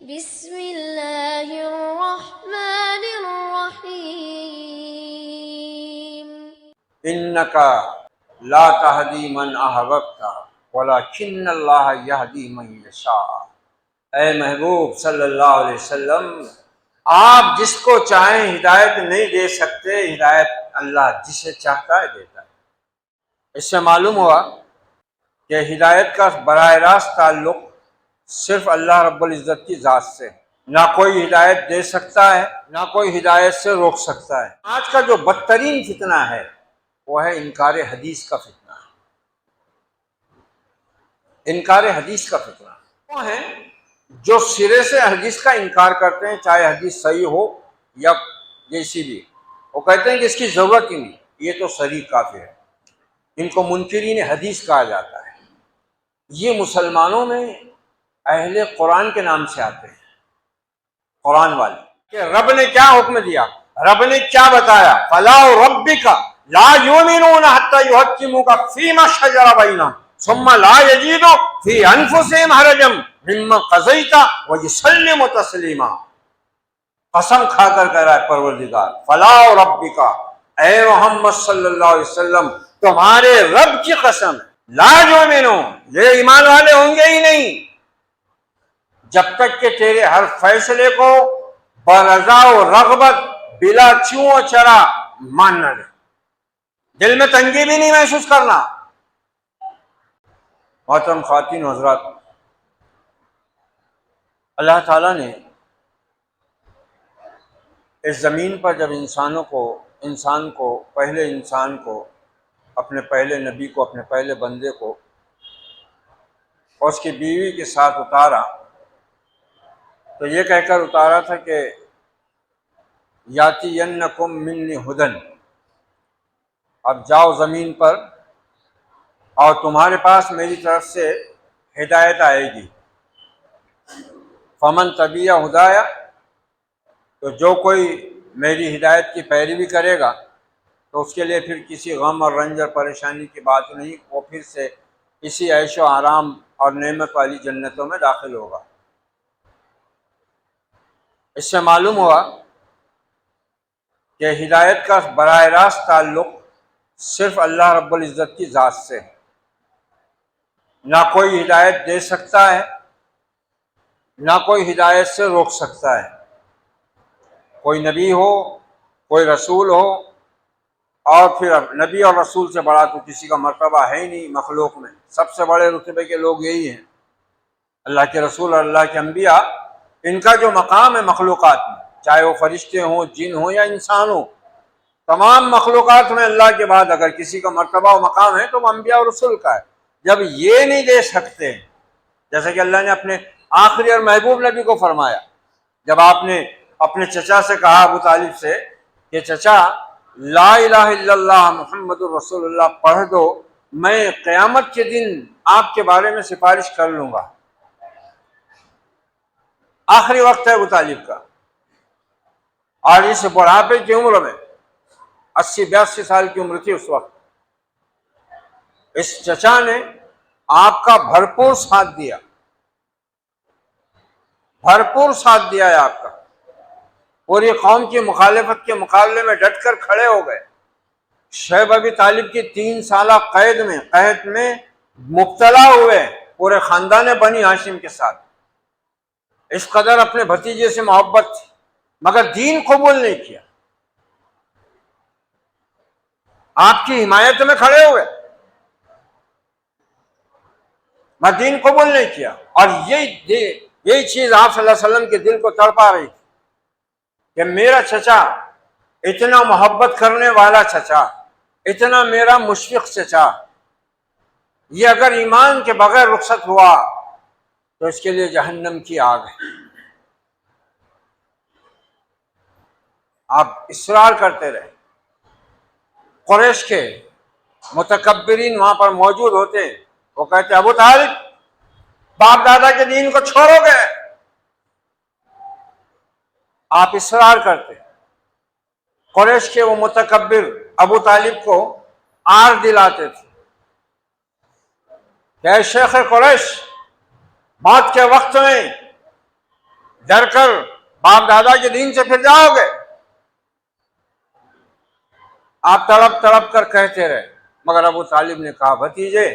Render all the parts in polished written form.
بسم اللہ الرحمن الرحیم انک لا تہدی من احببت ولکن اللہ یہدی من یشاء۔ اے محبوب صلی اللہ علیہ وسلم، آپ جس کو چاہیں ہدایت نہیں دے سکتے، ہدایت اللہ جسے چاہتا ہے دیتا ہے۔ اس سے معلوم ہوا کہ ہدایت کا براہ راست تعلق صرف اللہ رب العزت کی ذات سے، نہ کوئی ہدایت دے سکتا ہے نہ کوئی ہدایت سے روک سکتا ہے۔ آج کا جو بدترین فتنہ ہے وہ ہے انکار حدیث کا فتنہ۔ انکار حدیث کا فتنہ وہ ہیں جو سرے سے حدیث کا انکار کرتے ہیں، چاہے حدیث صحیح ہو یا جیسی بھی، وہ کہتے ہیں کہ اس کی ضرورت ہی نہیں، یہ تو صریح کافر ہے۔ ان کو منکرین حدیث کہا جاتا ہے۔ یہ مسلمانوں میں اہل قرآن کے نام سے آتے ہیں، قرآن والے، کہ رب نے کیا حکم دیا، رب نے کیا بتایا، فلا ربک لا یؤمنون حتی یحکموک فیما شجر بینہم ثم لا یجدوا فی انفسہم حرجا مما قضیت ویسلموا تسلیما۔ قسم کھا کر کہہ رہا ہے پروردگار، فلا ربک، اے محمد صلی اللہ علیہ وسلم تمہارے رب کی قسم ہے، لا یؤمنون، یہ ایمان والے ہوں گے ہی نہیں جب تک کہ تیرے ہر فیصلے کو برضا و رغبت بلا چوں و چرا مان نہ لے، دل میں تنگی بھی نہیں محسوس کرنا۔ محترم خواتین و حضرات، اللہ تعالیٰ نے اس زمین پر جب انسان کو پہلے انسان کو، اپنے پہلے نبی کو، اپنے پہلے بندے کو اور اس کی بیوی کے ساتھ اتارا تو یہ کہہ کر اتارا تھا کہ یاتینکم منی ہدن، اب جاؤ زمین پر اور تمہارے پاس میری طرف سے ہدایت آئے گی۔ فمن تبع ہدایا، تو جو کوئی میری ہدایت کی پیروی کرے گا تو اس کے لیے پھر کسی غم اور رنج اور پریشانی کی بات نہیں، وہ پھر سے اسی عیش و آرام اور نعمت والی جنتوں میں داخل ہوگا۔ اس سے معلوم ہوا کہ ہدایت کا براہ راست تعلق صرف اللہ رب العزت کی ذات سے، نہ کوئی ہدایت دے سکتا ہے نہ کوئی ہدایت سے روک سکتا ہے۔ کوئی نبی ہو، کوئی رسول ہو، اور پھر نبی اور رسول سے بڑا تو کسی کا مرتبہ ہے ہی نہیں مخلوق میں، سب سے بڑے رتبے کے لوگ یہی ہیں، اللہ کے رسول اور اللہ کے انبیاء۔ ان کا جو مقام ہے مخلوقات میں، چاہے وہ فرشتے ہوں، جن ہوں یا انسان ہوں، تمام مخلوقات میں اللہ کے بعد اگر کسی کا مرتبہ و مقام ہے تو وہ انبیاء اور رسول کا ہے۔ جب یہ نہیں دے سکتے، جیسے کہ اللہ نے اپنے آخری اور محبوب نبی کو فرمایا، جب آپ نے اپنے چچا سے کہا، ابو طالب سے، کہ چچا لا الہ الا اللہ محمد الرسول اللہ پڑھ دو، میں قیامت کے دن آپ کے بارے میں سفارش کر لوں گا۔ آخری وقت ہے ابو طالب کا، اور اس بڑھاپے کی عمر میں 80-82 سال کی عمر تھی اس وقت، اس چچا نے آپ کا بھرپور ساتھ دیا، بھرپور ساتھ دیا ہے آپ کا، پوری قوم کی مخالفت کے مقابلے میں ڈٹ کر کھڑے ہو گئے۔ شعیب ابی طالب کی 3 سالہ قید میں مبتلا ہوئے، پورے خاندان بنی ہاشم کے ساتھ، اس قدر اپنے بھتیجے سے محبت تھی، مگر دین قبول نہیں کیا، آپ کی حمایت میں کھڑے ہوئے، میں دین قبول نہیں کیا۔ اور یہی چیز آپ صلی اللہ علیہ وسلم کے دل کو تڑپا رہی تھی کہ میرا چچا، اتنا محبت کرنے والا چچا، اتنا میرا مشفق چچا، یہ اگر ایمان کے بغیر رخصت ہوا تو اس کے لیے جہنم کی آگ ہے۔ آپ اصرار کرتے رہے، قریش کے متکبرین وہاں پر موجود ہوتے، وہ کہتے ابو طالب باپ دادا کے دین کو چھوڑو گے؟ آپ اصرار کرتے، قریش کے وہ متکبر ابو طالب کو آر دلاتے تھے کہ اے شیخ قریش، موت کے وقت میں ڈر کر باپ دادا کے دین سے پھر جاؤ گے؟ آپ تڑپ تڑپ کر کہتے رہے، مگر ابو طالب نے کہا بھتیجے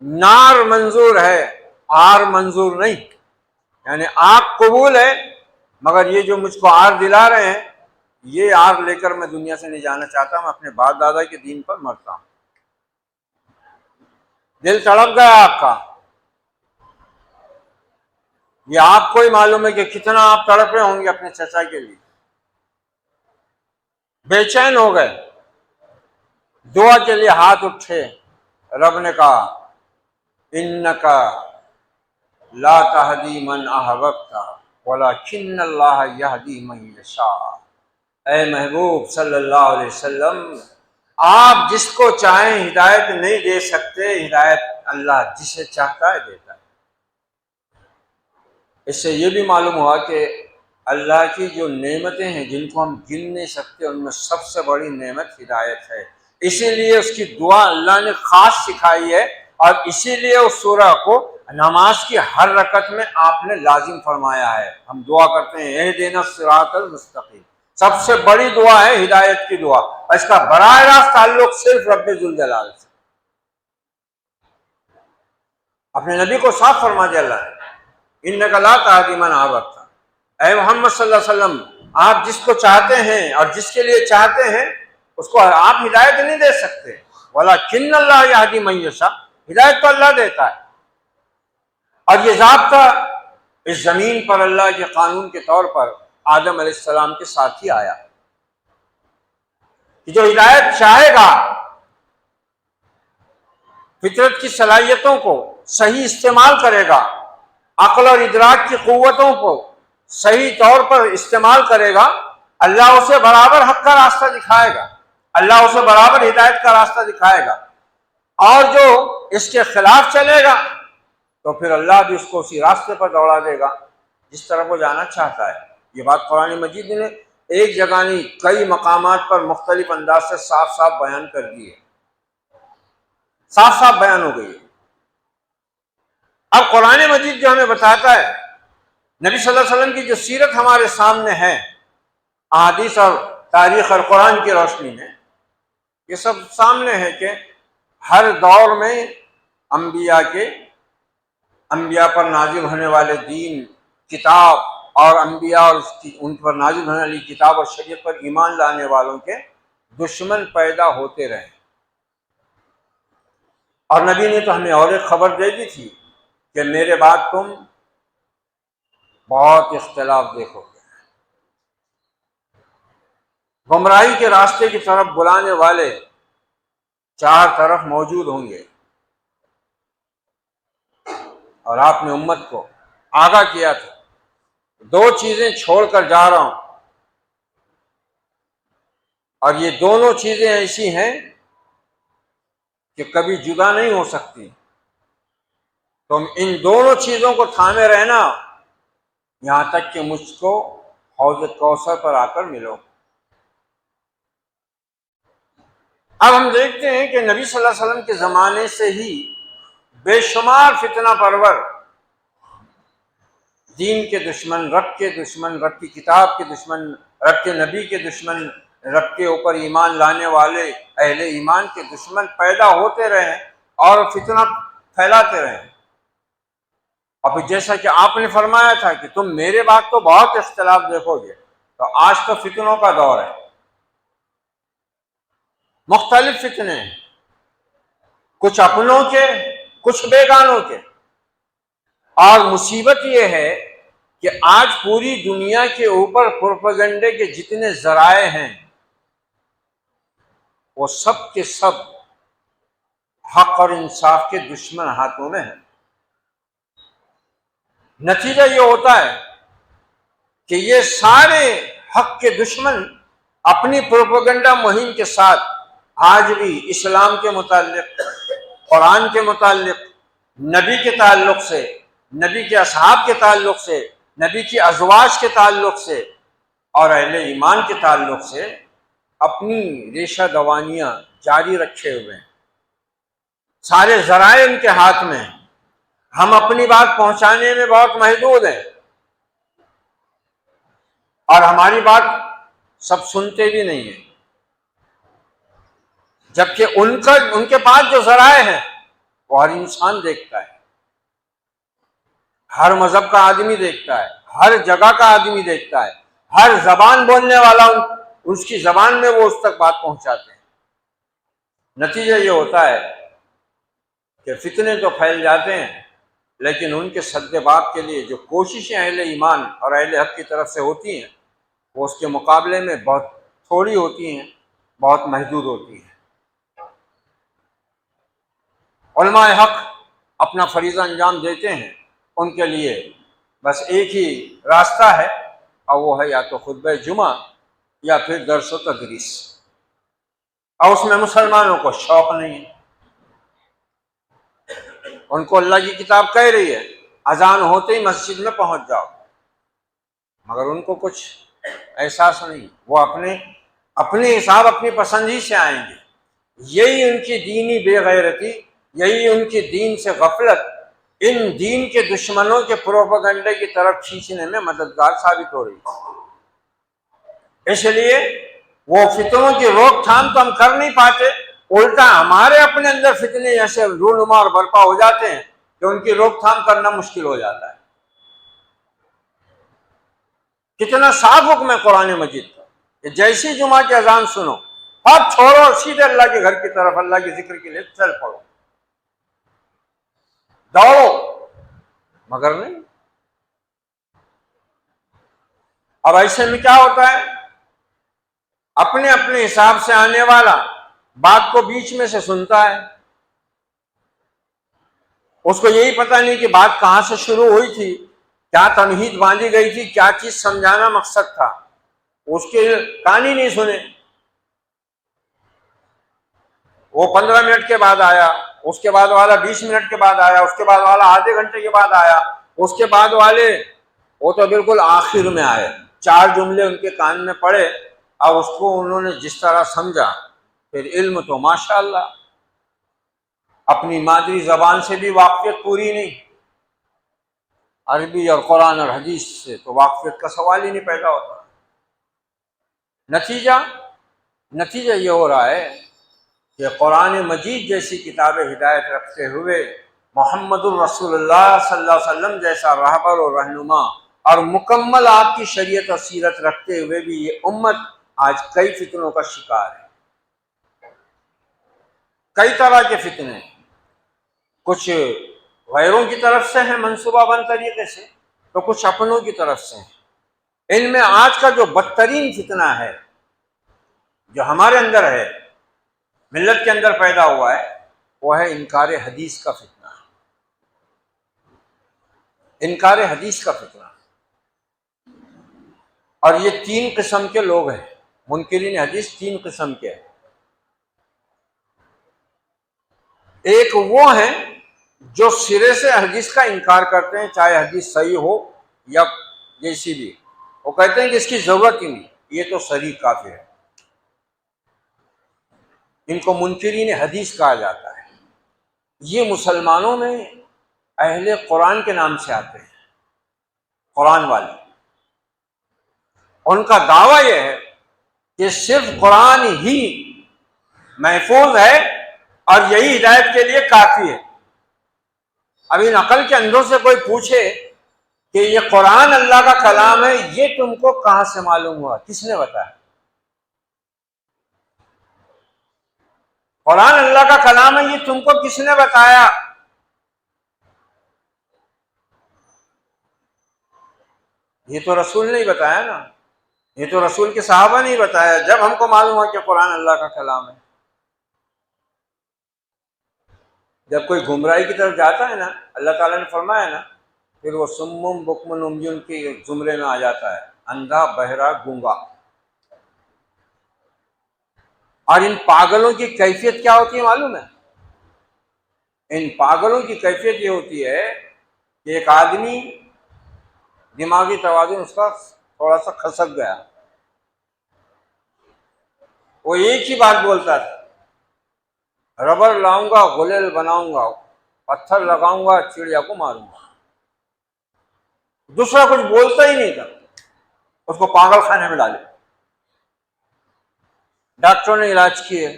نار منظور ہے، آر منظور نہیں، یعنی آگ قبول ہے مگر یہ جو مجھ کو آر دلا رہے ہیں یہ آر لے کر میں دنیا سے نہیں جانا چاہتا، میں اپنے باپ دادا کے دین پر مرتا ہوں۔ دل تڑپ گیا آپ کا، یہ آپ کو ہی معلوم ہے کہ کتنا آپ تڑپے ہوں گے اپنے چچا کے لیے، بے چین ہو گئے، دعا کے لیے ہاتھ اٹھے، رب نے کہا انکا لا تہدی من احببت ولکن اللہ یہدی من یشاء۔ اے محبوب صلی اللہ علیہ وسلم، آپ جس کو چاہیں ہدایت نہیں دے سکتے، ہدایت اللہ جسے چاہتا ہے دیتا ہے۔ اس سے یہ بھی معلوم ہوا کہ اللہ کی جو نعمتیں ہیں جن کو ہم گن نہیں سکتے، ان میں سب سے بڑی نعمت ہدایت ہے، اسی لیے اس کی دعا اللہ نے خاص سکھائی ہے، اور اسی لیے اس سورہ کو نماز کی ہر رکعت میں آپ نے لازم فرمایا ہے۔ ہم دعا کرتے ہیں اہدنا الصراط المستقیم، سب سے بڑی دعا ہے ہدایت کی دعا، اور اس کا براہ راست تعلق صرف رب ذوالجلال سے۔ اپنے نبی کو صاف فرما دیا اللہ نے انک لا تہدی من احببت، اے محمد صلی اللہ علیہ وسلم آپ جس کو چاہتے ہیں اور جس کے لیے چاہتے ہیں اس کو آپ ہدایت نہیں دے سکتے، ولکن اللہ یہدی من یشاء، ہدایت تو اللہ دیتا ہے۔ اور یہ ضابطہ اس زمین پر اللہ کے قانون کے طور پر آدم علیہ السلام کے ساتھ ہی آیا کہ جو ہدایت چاہے گا فطرت کی صلاحیتوں کو صحیح استعمال کرے گا، عقل اور ادراک کی قوتوں کو صحیح طور پر استعمال کرے گا، اللہ اسے برابر حق کا راستہ دکھائے گا، اللہ اسے برابر ہدایت کا راستہ دکھائے گا، اور جو اس کے خلاف چلے گا تو پھر اللہ بھی اس کو اسی راستے پر دوڑا دے گا جس طرف وہ جانا چاہتا ہے۔ یہ بات قرآن مجید نے ایک جگہ نہیں کئی مقامات پر مختلف انداز سے صاف صاف بیان کر دی ہے، صاف صاف بیان ہو گئی ہے۔ اب قرآن مجید جو ہمیں بتاتا ہے، نبی صلی اللہ علیہ وسلم کی جو سیرت ہمارے سامنے ہے احادیث اور تاریخ اور قرآن کی روشنی میں، یہ سب سامنے ہے کہ ہر دور میں انبیاء پر نازل ہونے والے دین، کتاب اور انبیاء اور ان پر نازل ہونے والی کتاب اور شریعت پر ایمان لانے والوں کے دشمن پیدا ہوتے رہے، اور نبی نے تو ہمیں اور ایک خبر دے دی تھی کہ میرے بعد تم بہت اختلاف دیکھو گے، گمراہی کے راستے کی طرف بلانے والے چار طرف موجود ہوں گے، اور آپ نے امت کو آگاہ کیا تھا دو چیزیں چھوڑ کر جا رہا ہوں، اور یہ دونوں چیزیں ایسی ہیں کہ کبھی جدا نہیں ہو سکتی، تم ان دونوں چیزوں کو تھامے رہنا یہاں تک کہ مجھ کو حوض کوثر پر آ کر ملو۔ اب ہم دیکھتے ہیں کہ نبی صلی اللہ علیہ وسلم کے زمانے سے ہی بے شمار فتنہ پرور، دین کے دشمن، رب کے دشمن، رب کی کتاب کے دشمن، رب کے نبی کے دشمن، رب کے اوپر ایمان لانے والے اہل ایمان کے دشمن پیدا ہوتے رہے اور فتنہ پھیلاتے رہے۔ اور پھر جیسا کہ آپ نے فرمایا تھا کہ تم میرے بعد تو بہت اختلاف دیکھو گے، تو آج تو فتنوں کا دور ہے، مختلف فتنے ہیں، کچھ اپنوں کے کچھ بیگانوں کے، اور مصیبت یہ ہے کہ آج پوری دنیا کے اوپر پروپیگنڈے کے جتنے ذرائع ہیں وہ سب کے سب حق اور انصاف کے دشمن ہاتھوں میں ہیں۔ نتیجہ یہ ہوتا ہے کہ یہ سارے حق کے دشمن اپنی پروپیگنڈا مہم کے ساتھ آج بھی اسلام کے متعلق، قرآن کے متعلق، نبی کے تعلق سے، نبی کے اصحاب کے تعلق سے، نبی کی ازواج کے تعلق سے اور اہل ایمان کے تعلق سے اپنی ریشہ دوانیاں جاری رکھے ہوئے ہیں، سارے ذرائع ان کے ہاتھ میں ہیں، ہم اپنی بات پہنچانے میں بہت محدود ہیں اور ہماری بات سب سنتے بھی نہیں ہیں، جبکہ ان کے پاس جو ذرائع ہیں وہ ہر انسان دیکھتا ہے، ہر مذہب کا آدمی دیکھتا ہے، ہر جگہ کا آدمی دیکھتا ہے، ہر زبان بولنے والا اس کی زبان میں وہ اس تک بات پہنچاتے ہیں۔ نتیجہ یہ ہوتا ہے کہ فتنے تو پھیل جاتے ہیں، لیکن ان کے سد باب کے لیے جو کوششیں اہل ایمان اور اہل حق کی طرف سے ہوتی ہیں وہ اس کے مقابلے میں بہت تھوڑی ہوتی ہیں، بہت محدود ہوتی ہیں۔ علماء حق اپنا فریضہ انجام دیتے ہیں، ان کے لیے بس ایک ہی راستہ ہے، اور وہ ہے یا تو خطبہ جمعہ یا پھر درس و تدریس، اور اس میں مسلمانوں کو شوق نہیں ہے۔ ان کو اللہ کی کتاب کہہ رہی ہے اذان ہوتے ہی مسجد میں پہنچ جاؤ، مگر ان کو کچھ احساس نہیں، وہ اپنے حساب اپنی پسند ہی سے آئیں گے۔ یہی ان کی دینی بے غیرتی، یہی ان کی دین سے غفلت ان دین کے دشمنوں کے پروپیگنڈے کی طرف کھینچنے میں مددگار ثابت ہو رہی ہے۔ اس لیے وہ فتنوں کی روک تھام تو ہم کر نہیں پاتے، الٹا ہمارے اپنے اندر فتنے ایسے رونما اور برپا ہو جاتے ہیں کہ ان کی روک تھام کرنا مشکل ہو جاتا ہے۔ کتنا صاف حکم ہے قرآن مجید کا کہ جیسی جمعہ کی اذان سنو اب چھوڑو، سیدھے اللہ کے گھر کی طرف اللہ کے ذکر کے لیے چل پڑو، دوڑو، مگر نہیں۔ اب ایسے میں کیا ہوتا ہے، اپنے اپنے حساب سے آنے والا بات کو بیچ میں سے سنتا ہے، اس کو یہی پتہ نہیں کہ بات کہاں سے شروع ہوئی تھی، کیا تمہید باندھی گئی تھی، کیا چیز سمجھانا مقصد تھا، اس کے کہانی نہیں سنے۔ وہ 15 منٹ کے بعد آیا، اس کے بعد والا 20 منٹ کے بعد آیا، اس کے بعد والا آدھے گھنٹے کے بعد آیا، اس کے بعد والے وہ تو بالکل آخر میں آئے، 4 جملے ان کے کان میں پڑے، اب اس کو انہوں نے جس طرح سمجھا، پھر علم تو ماشاءاللہ اپنی مادری زبان سے بھی واقفیت پوری نہیں، عربی اور قرآن اور حدیث سے تو واقفیت کا سوال ہی نہیں پیدا ہوتا۔ نتیجہ یہ ہو رہا ہے کہ قرآن مجید جیسی کتاب ہدایت رکھتے ہوئے محمد الرسول اللہ صلی اللہ علیہ وسلم جیسا رہبر اور رہنما اور مکمل آپ کی شریعت اور سیرت رکھتے ہوئے بھی یہ امت آج کئی فتنوں کا شکار ہے۔ کئی طرح کے فتنے، کچھ غیروں کی طرف سے ہیں منصوبہ بند طریقے سے، تو کچھ اپنوں کی طرف سے ہیں۔ ان میں آج کا جو بدترین فتنہ ہے، جو ہمارے اندر ہے، ملت کے اندر پیدا ہوا ہے، وہ ہے انکار حدیث کا فتنہ۔ انکار حدیث کا فتنہ، اور یہ 3 قسم کے لوگ ہیں، منکرین حدیث 3 قسم کے ہیں۔ ایک وہ ہیں جو سرے سے حدیث کا انکار کرتے ہیں، چاہے حدیث صحیح ہو یا جیسی بھی، وہ کہتے ہیں کہ اس کی ضرورت ہی نہیں، یہ تو صحیح کافی ہے۔ ان کو منکرین حدیث کہا جاتا ہے۔ یہ مسلمانوں میں اہل قرآن کے نام سے آتے ہیں، قرآن والے۔ ان کا دعویٰ یہ ہے کہ صرف قرآن ہی محفوظ ہے اور یہی ہدایت کے لیے کافی ہے۔ اب ان عقل کے اندھوں سے کوئی پوچھے کہ یہ قرآن اللہ کا کلام ہے، یہ تم کو کہاں سے معلوم ہوا، کس نے بتایا؟ قرآن اللہ کا کلام ہے، یہ تم کو کس نے بتایا؟ یہ تو رسول نے ہی بتایا نا، یہ تو رسول کے صحابہ نے ہی بتایا، جب ہم کو معلوم ہوا کہ قرآن اللہ کا کلام ہے۔ جب کوئی گمراہی کی طرف جاتا ہے نا، اللہ تعالیٰ نے فرمایا نا، پھر وہ سمم بکم عمیٌ کے زمرے میں آ جاتا ہے، اندھا بہرا گونگا۔ اور ان پاگلوں کی کیفیت کیا ہوتی ہے معلوم ہے؟ ان پاگلوں کی کیفیت یہ ہوتی ہے کہ ایک آدمی دماغی توازن اس کا تھوڑا سا کھسک گیا، وہ ایک ہی بات بولتا تھا، ربر لاؤں گا، غلیل بناؤں گا، پتھر لگاؤں گا چڑیا کو ماروں گا. دوسرا کچھ بولتا ہی نہیں تھا. اس کو پاگل خانے میں ڈالے. ڈاکٹروں نے علاج کیے.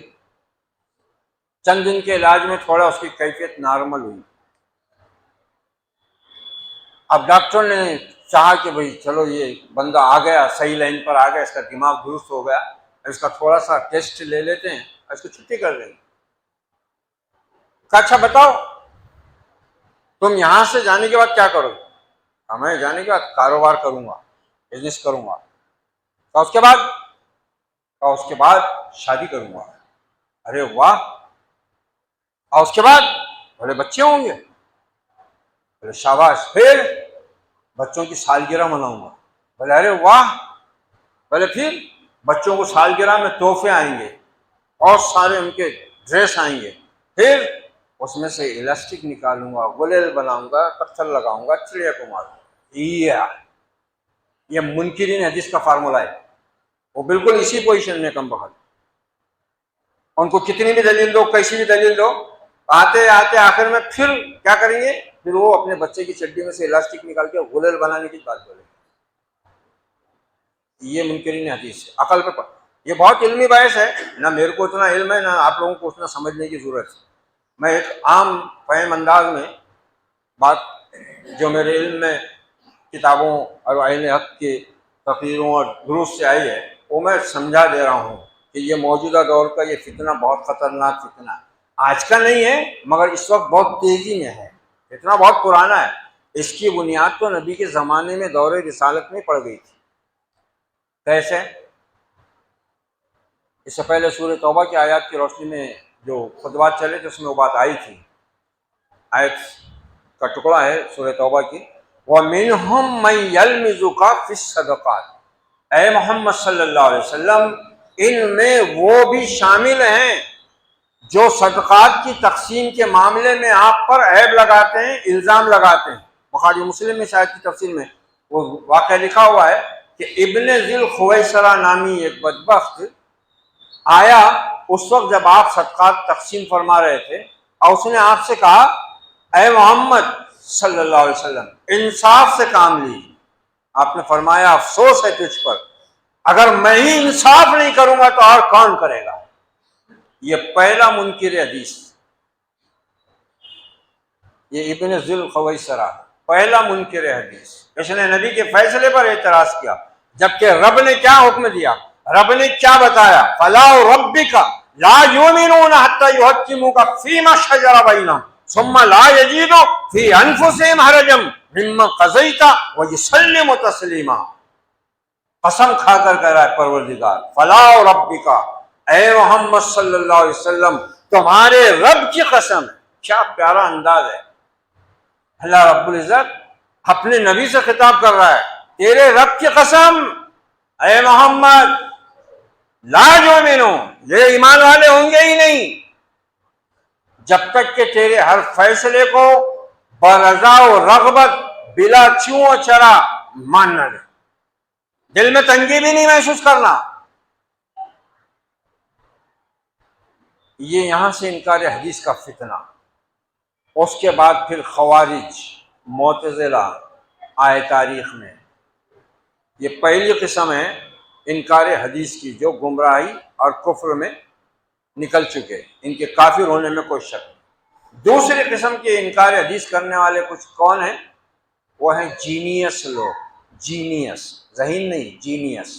چند دن کے علاج میں تھوڑا اس کی کیفیت نارمل ہوئی. اب ڈاکٹروں نے چاہا کہ بھئی چلو یہ بندہ آ گیا, صحیح لائن پر آ گیا, اس کا دماغ درست ہو گیا, اس کا تھوڑا سا ٹیسٹ لے لیتے ہیں, اس کو چھٹی کر دیں گے. اچھا بتاؤ تم یہاں سے جانے کے بعد کیا کرو گے؟ میں جانے کے بعد کاروبار کروں گا, بزنس کروں گا. اور اس کے بعد شادی کروں گا. ارے واہ. اور اس کے بعد بڑے بچے ہوں گے. بولے شاباش. پھر بچوں کی سالگرہ مناؤں گا. بولے ارے واہ. بولے پھر بچوں کو سالگرہ میں تحفے آئیں گے اور سارے ان کے ڈریس آئیں گے. پھر اس میں سے الاسٹک نکالوں گا, گلیل بناؤں گا, پتھر لگاؤں گا, چڑیا کو ماروں گا. یہ منکرین حدیث کا فارمولہ ہے. وہ بالکل اسی پوزیشن میں کم بخت. ان کو کتنی بھی دلیل دو, کیسی بھی دلیل دو, آتے آتے آخر میں پھر کیا کریں گے؟ پھر وہ اپنے بچے کی چڈی میں سے الاسٹک نکال کے گلیل بنانے کی بات بولیں گے. یہ منکرین حدیث ہے. عقل پہ یہ بہت علمی باعث ہے. نہ میرے کو اتنا علم ہے, نہ آپ لوگوں کو اتنا سمجھنے کی ضرورت ہے. میں ایک عام فہم انداز میں بات جو میرے علم میں کتابوں اور اہل حق کے تقریروں اور دروس سے آئی ہے وہ میں سمجھا دے رہا ہوں کہ یہ موجودہ دور کا یہ فتنہ بہت خطرناک فتنہ ہے. آج کا نہیں ہے مگر اس وقت بہت تیزی میں ہے. فتنہ بہت پرانا ہے. اس کی بنیاد تو نبی کے زمانے میں دور رسالت میں پڑ گئی تھی. کیسے؟ اس سے پہلے سورہ توبہ کی آیات کی روشنی میں جو خطبات چلے تھے اس میں وہ بات آئی تھی. آیت کا ٹکڑا ہے سورہ توبہ کی, وَمِنْهُمْ مَنْ يَلْمِزُكَ فِي الصَّدَقَاتِ. اے محمد صلی اللہ علیہ وسلم, ان میں وہ بھی شامل ہیں جو صدقات کی تقسیم کے معاملے میں آپ پر عیب لگاتے ہیں, الزام لگاتے ہیں. بخاری مسلم میں شاید کی تفسیر میں وہ واقعہ لکھا ہوا ہے کہ ابن ذی الخویسرہ نامی ایک بدبخت آیا اس وقت جب آپ صدقات تقسیم فرما رہے تھے, اور اس نے آپ سے کہا اے محمد صلی اللہ علیہ وسلم انصاف سے کام لیجیے. آپ نے فرمایا افسوس ہے تجھ پر, اگر میں ہی انصاف نہیں کروں گا تو اور کون کرے گا. یہ پہلا منکر حدیث, یہ ابن ذی الخویسرہ پہلا منکر حدیث. اس نے نبی کے فیصلے پر اعتراض کیا جبکہ رب نے کیا حکم دیا, رب نے کیا بتایا, فَلَا وَرَبِّكَ لَا يُؤْمِنُونَ حَتَّى يُحَكِّمُوكَ فِي مَا شَجَرَ بَيْنَهُمْ ثُمَّ لَا يَجِدُوا فِي أَنفُسِهِمْ حَرَجًا مِّمَّا قَضَيْتَ وَيُسَلِّمُوا تَسْلِيمًا. قسم کھا کر کہہ رہا ہے پروردگار, فَلَا وَرَبِّكَ اے محمد صلی اللہ علیہ وسلم تمہارے رب کی قسم. کیا پیارا انداز ہے. اللہ رب العزت اپنے نبی سے خطاب کر رہا ہے, تیرے رب کی قسم اے محمد لا یؤمنون, یہ ایمان والے ہوں گے ہی نہیں جب تک کہ تیرے ہر فیصلے کو برضا و رغبت بلا چوں و چرا مان نہ لے, دل میں تنگی بھی نہیں محسوس کرنا. یہ یہاں سے انکار حدیث کا فتنہ. اس کے بعد پھر خوارج, معتزلہ آئے تاریخ میں. یہ پہلی قسم ہے انکار حدیث کی جو گمراہی اور کفر میں نکل چکے, ان کے کافر ہونے میں کوئی شک نہیں. دوسری قسم کے انکار حدیث کرنے والے کچھ کون ہیں؟ وہ ہیں جینیس لوگ. جینیس, ذہین نہیں, جینیس,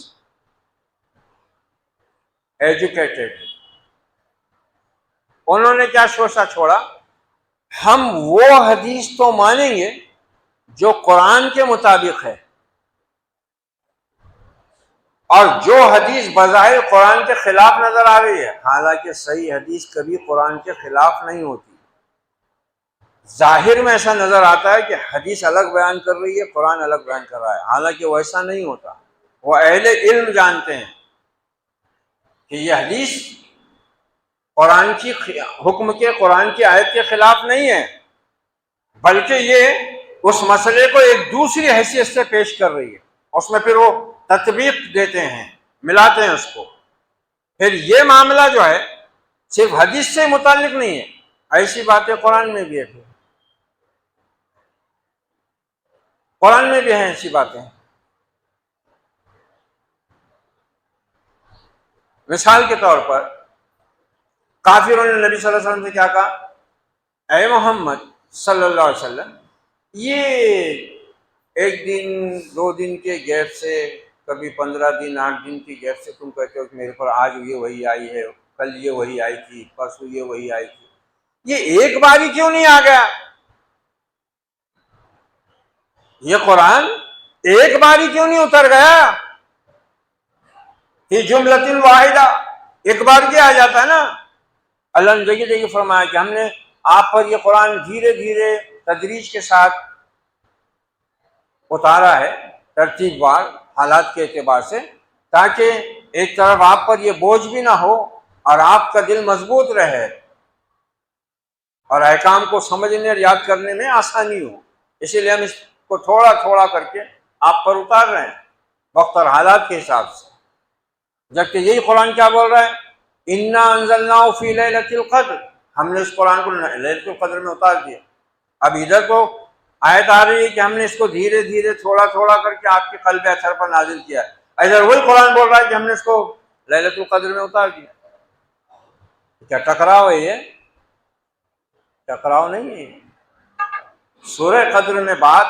ایجوکیٹڈ. انہوں نے کیا سوچا چھوڑا, ہم وہ حدیث تو مانیں گے جو قرآن کے مطابق ہے, اور جو حدیث بظاہر قرآن کے خلاف نظر آ رہی ہے, حالانکہ صحیح حدیث کبھی قرآن کے خلاف نہیں ہوتی. ظاہر میں ایسا نظر آتا ہے کہ حدیث الگ بیان کر رہی ہے, قرآن الگ بیان کر رہا ہے, حالانکہ وہ ایسا نہیں ہوتا. وہ اہل علم جانتے ہیں کہ یہ حدیث قرآن کی حکم کے, قرآن کی آیت کے خلاف نہیں ہے, بلکہ یہ اس مسئلے کو ایک دوسری حیثیت سے پیش کر رہی ہے. اس میں پھر وہ تطبیق دیتے ہیں, ملاتے ہیں اس کو. پھر یہ معاملہ جو ہے صرف حدیث سے متعلق نہیں ہے, ایسی باتیں قرآن میں بھی ہے. قرآن میں بھی ہیں ایسی باتیں. مثال کے طور پر کافروں نے نبی صلی اللہ علیہ وسلم سے کیا کہا؟ اے محمد صلی اللہ علیہ وسلم، یہ ایک دن 2 دن کے گیپ سے، کبھی 15 دن 8 دن کی گیپ سے تم کہتے ہو کہ میرے پر آج یہ وہی آئی ہے، کل یہ وہی آئی تھی، پرسوں یہ وہی آئی تھی، یہ ایک باری کیوں نہیں آ گیا؟ یہ قرآن ایک باری کیوں نہیں اتر گیا؟ یہ جملۃ واحدہ، ایک بار کیا آ جاتا ہے نا. اللہ نے جگہ جگہ فرمایا کہ ہم نے آپ پر یہ قرآن دھیرے دھیرے تدریج کے ساتھ اتارا ہے، ترتیب وار، حالات کے اعتبار سے، تاکہ ایک طرف آپ پر یہ بوجھ بھی نہ ہو اور آپ کا دل مضبوط رہے اور احکام کو سمجھنے اور یاد کرنے میں آسانی ہو. اسی لیے ہم اس کو تھوڑا تھوڑا کر کے آپ پر اتار رہے ہیں وقت اور حالات کے حساب سے. جبکہ یہی قرآن کیا بول رہا ہے؟ انا انزلناہ فی لیلۃ القدر، ہم نے اس قرآن کو لیلۃ القدر میں اتار دیا. اب ادھر تو آیت آ رہی ہے کہ ہم نے اس کو دھیرے دھیرے تھوڑا تھوڑا کر کے آپ کے قلب اثر پر نازل کیا ہے. ادھر وہی قرآن بول رہا ہے کہ ہم نے اس کو لیلۃ القدر میں اتار دیا. کیا ٹکراؤ ہے؟ یہ ٹکراؤ نہیں ہے. سورہ قدر میں بات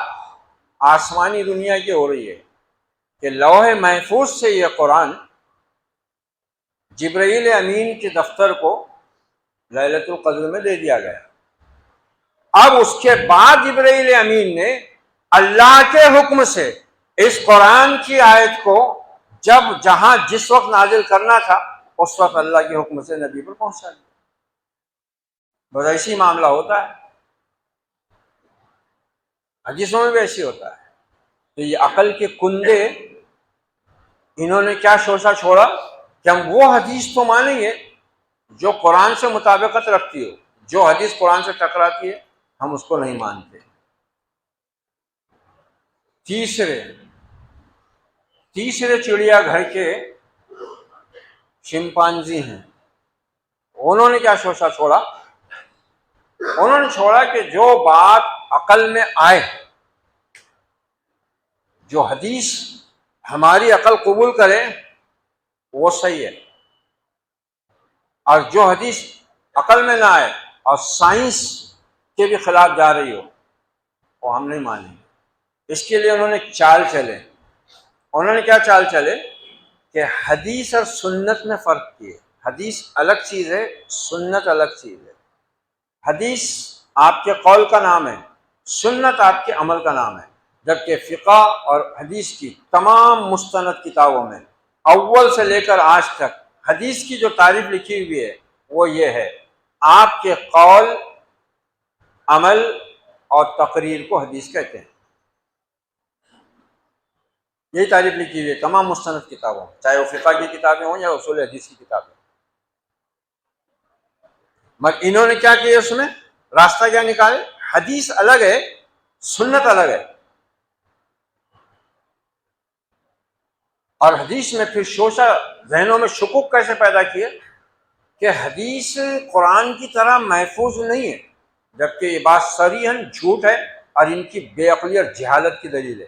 آسمانی دنیا کی ہو رہی ہے کہ لوح محفوظ سے یہ قرآن جبرائیل امین کے دفتر کو لیلۃ القدر میں دے دیا گیا. اب اس کے بعد جبرائیل امین نے اللہ کے حکم سے اس قرآن کی آیت کو جب جہاں جس وقت نازل کرنا تھا اس وقت اللہ کے حکم سے نبی پر پہنچا دیا. بس ایسی معاملہ ہوتا ہے، حدیثوں میں بھی ایسی ہوتا ہے. تو یہ عقل کے کندے انہوں نے کیا شوشہ چھوڑا کہ ہم وہ حدیث تو مانیں گے جو قرآن سے مطابقت رکھتی ہو، جو حدیث قرآن سے ٹکراتی ہے ہم اس کو نہیں مانتے. تیسرے چڑیا گھر کے شمپانزی ہیں. انہوں نے کیا شوشہ چھوڑا؟ انہوں نے چھوڑا کہ جو بات عقل میں آئے، جو حدیث ہماری عقل قبول کرے وہ صحیح ہے، اور جو حدیث عقل میں نہ آئے اور سائنس کے بھی خلاف جا رہی ہو وہ ہم نہیں مانیں گے. اس کے لیے انہوں نے چال چلے. انہوں نے کیا چال چلے کہ حدیث اور سنت میں فرق کیے. حدیث الگ چیز ہے، سنت الگ چیز ہے. حدیث آپ کے قول کا نام ہے، سنت آپ کے عمل کا نام ہے. جبکہ فقہ اور حدیث کی تمام مستند کتابوں میں اول سے لے کر آج تک حدیث کی جو تعریف لکھی ہوئی ہے وہ یہ ہے: آپ کے قول، عمل اور تقریر کو حدیث کہتے ہیں. یہی تعریف لکھی ہوئی ہے تمام مستند کتابوں میں، چاہے وہ فقہ کی کتابیں ہوں یا اصول حدیث کی کتابیں. مگر انہوں نے کیا کیا؟ اس میں راستہ کیا نکالے؟ حدیث الگ ہے، سنت الگ ہے. اور حدیث میں پھر شوشہ ذہنوں میں شکوک کیسے پیدا کیے کہ حدیث قرآن کی طرح محفوظ نہیں ہے، جبکہ یہ بات صریحاً جھوٹ ہے اور ان کی بے عقلی اور جہالت کی دلیل ہے.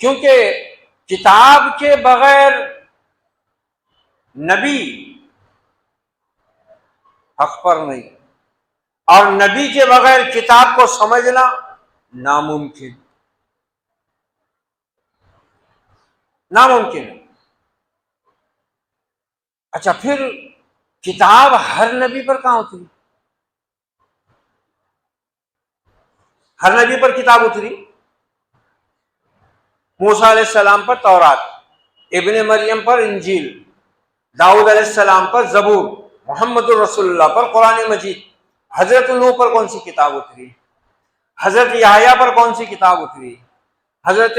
کیونکہ کتاب کے بغیر نبی حق پر نہیں، اور نبی کے بغیر کتاب کو سمجھنا ناممکن ہے. اچھا، پھر کتاب ہر نبی پر کہاں اتری؟ ہر نبی پر کتاب اتری. موسیٰ علیہ السلام پر تورات، ابن مریم پر انجیل، داؤد علیہ السلام پر زبور، محمد الرسول اللہ پر قرآن مجید. حضرت نوح پر کون سی کتاب اتری؟ حضرت یحییٰ پر کون سی کتاب اتری؟ حضرت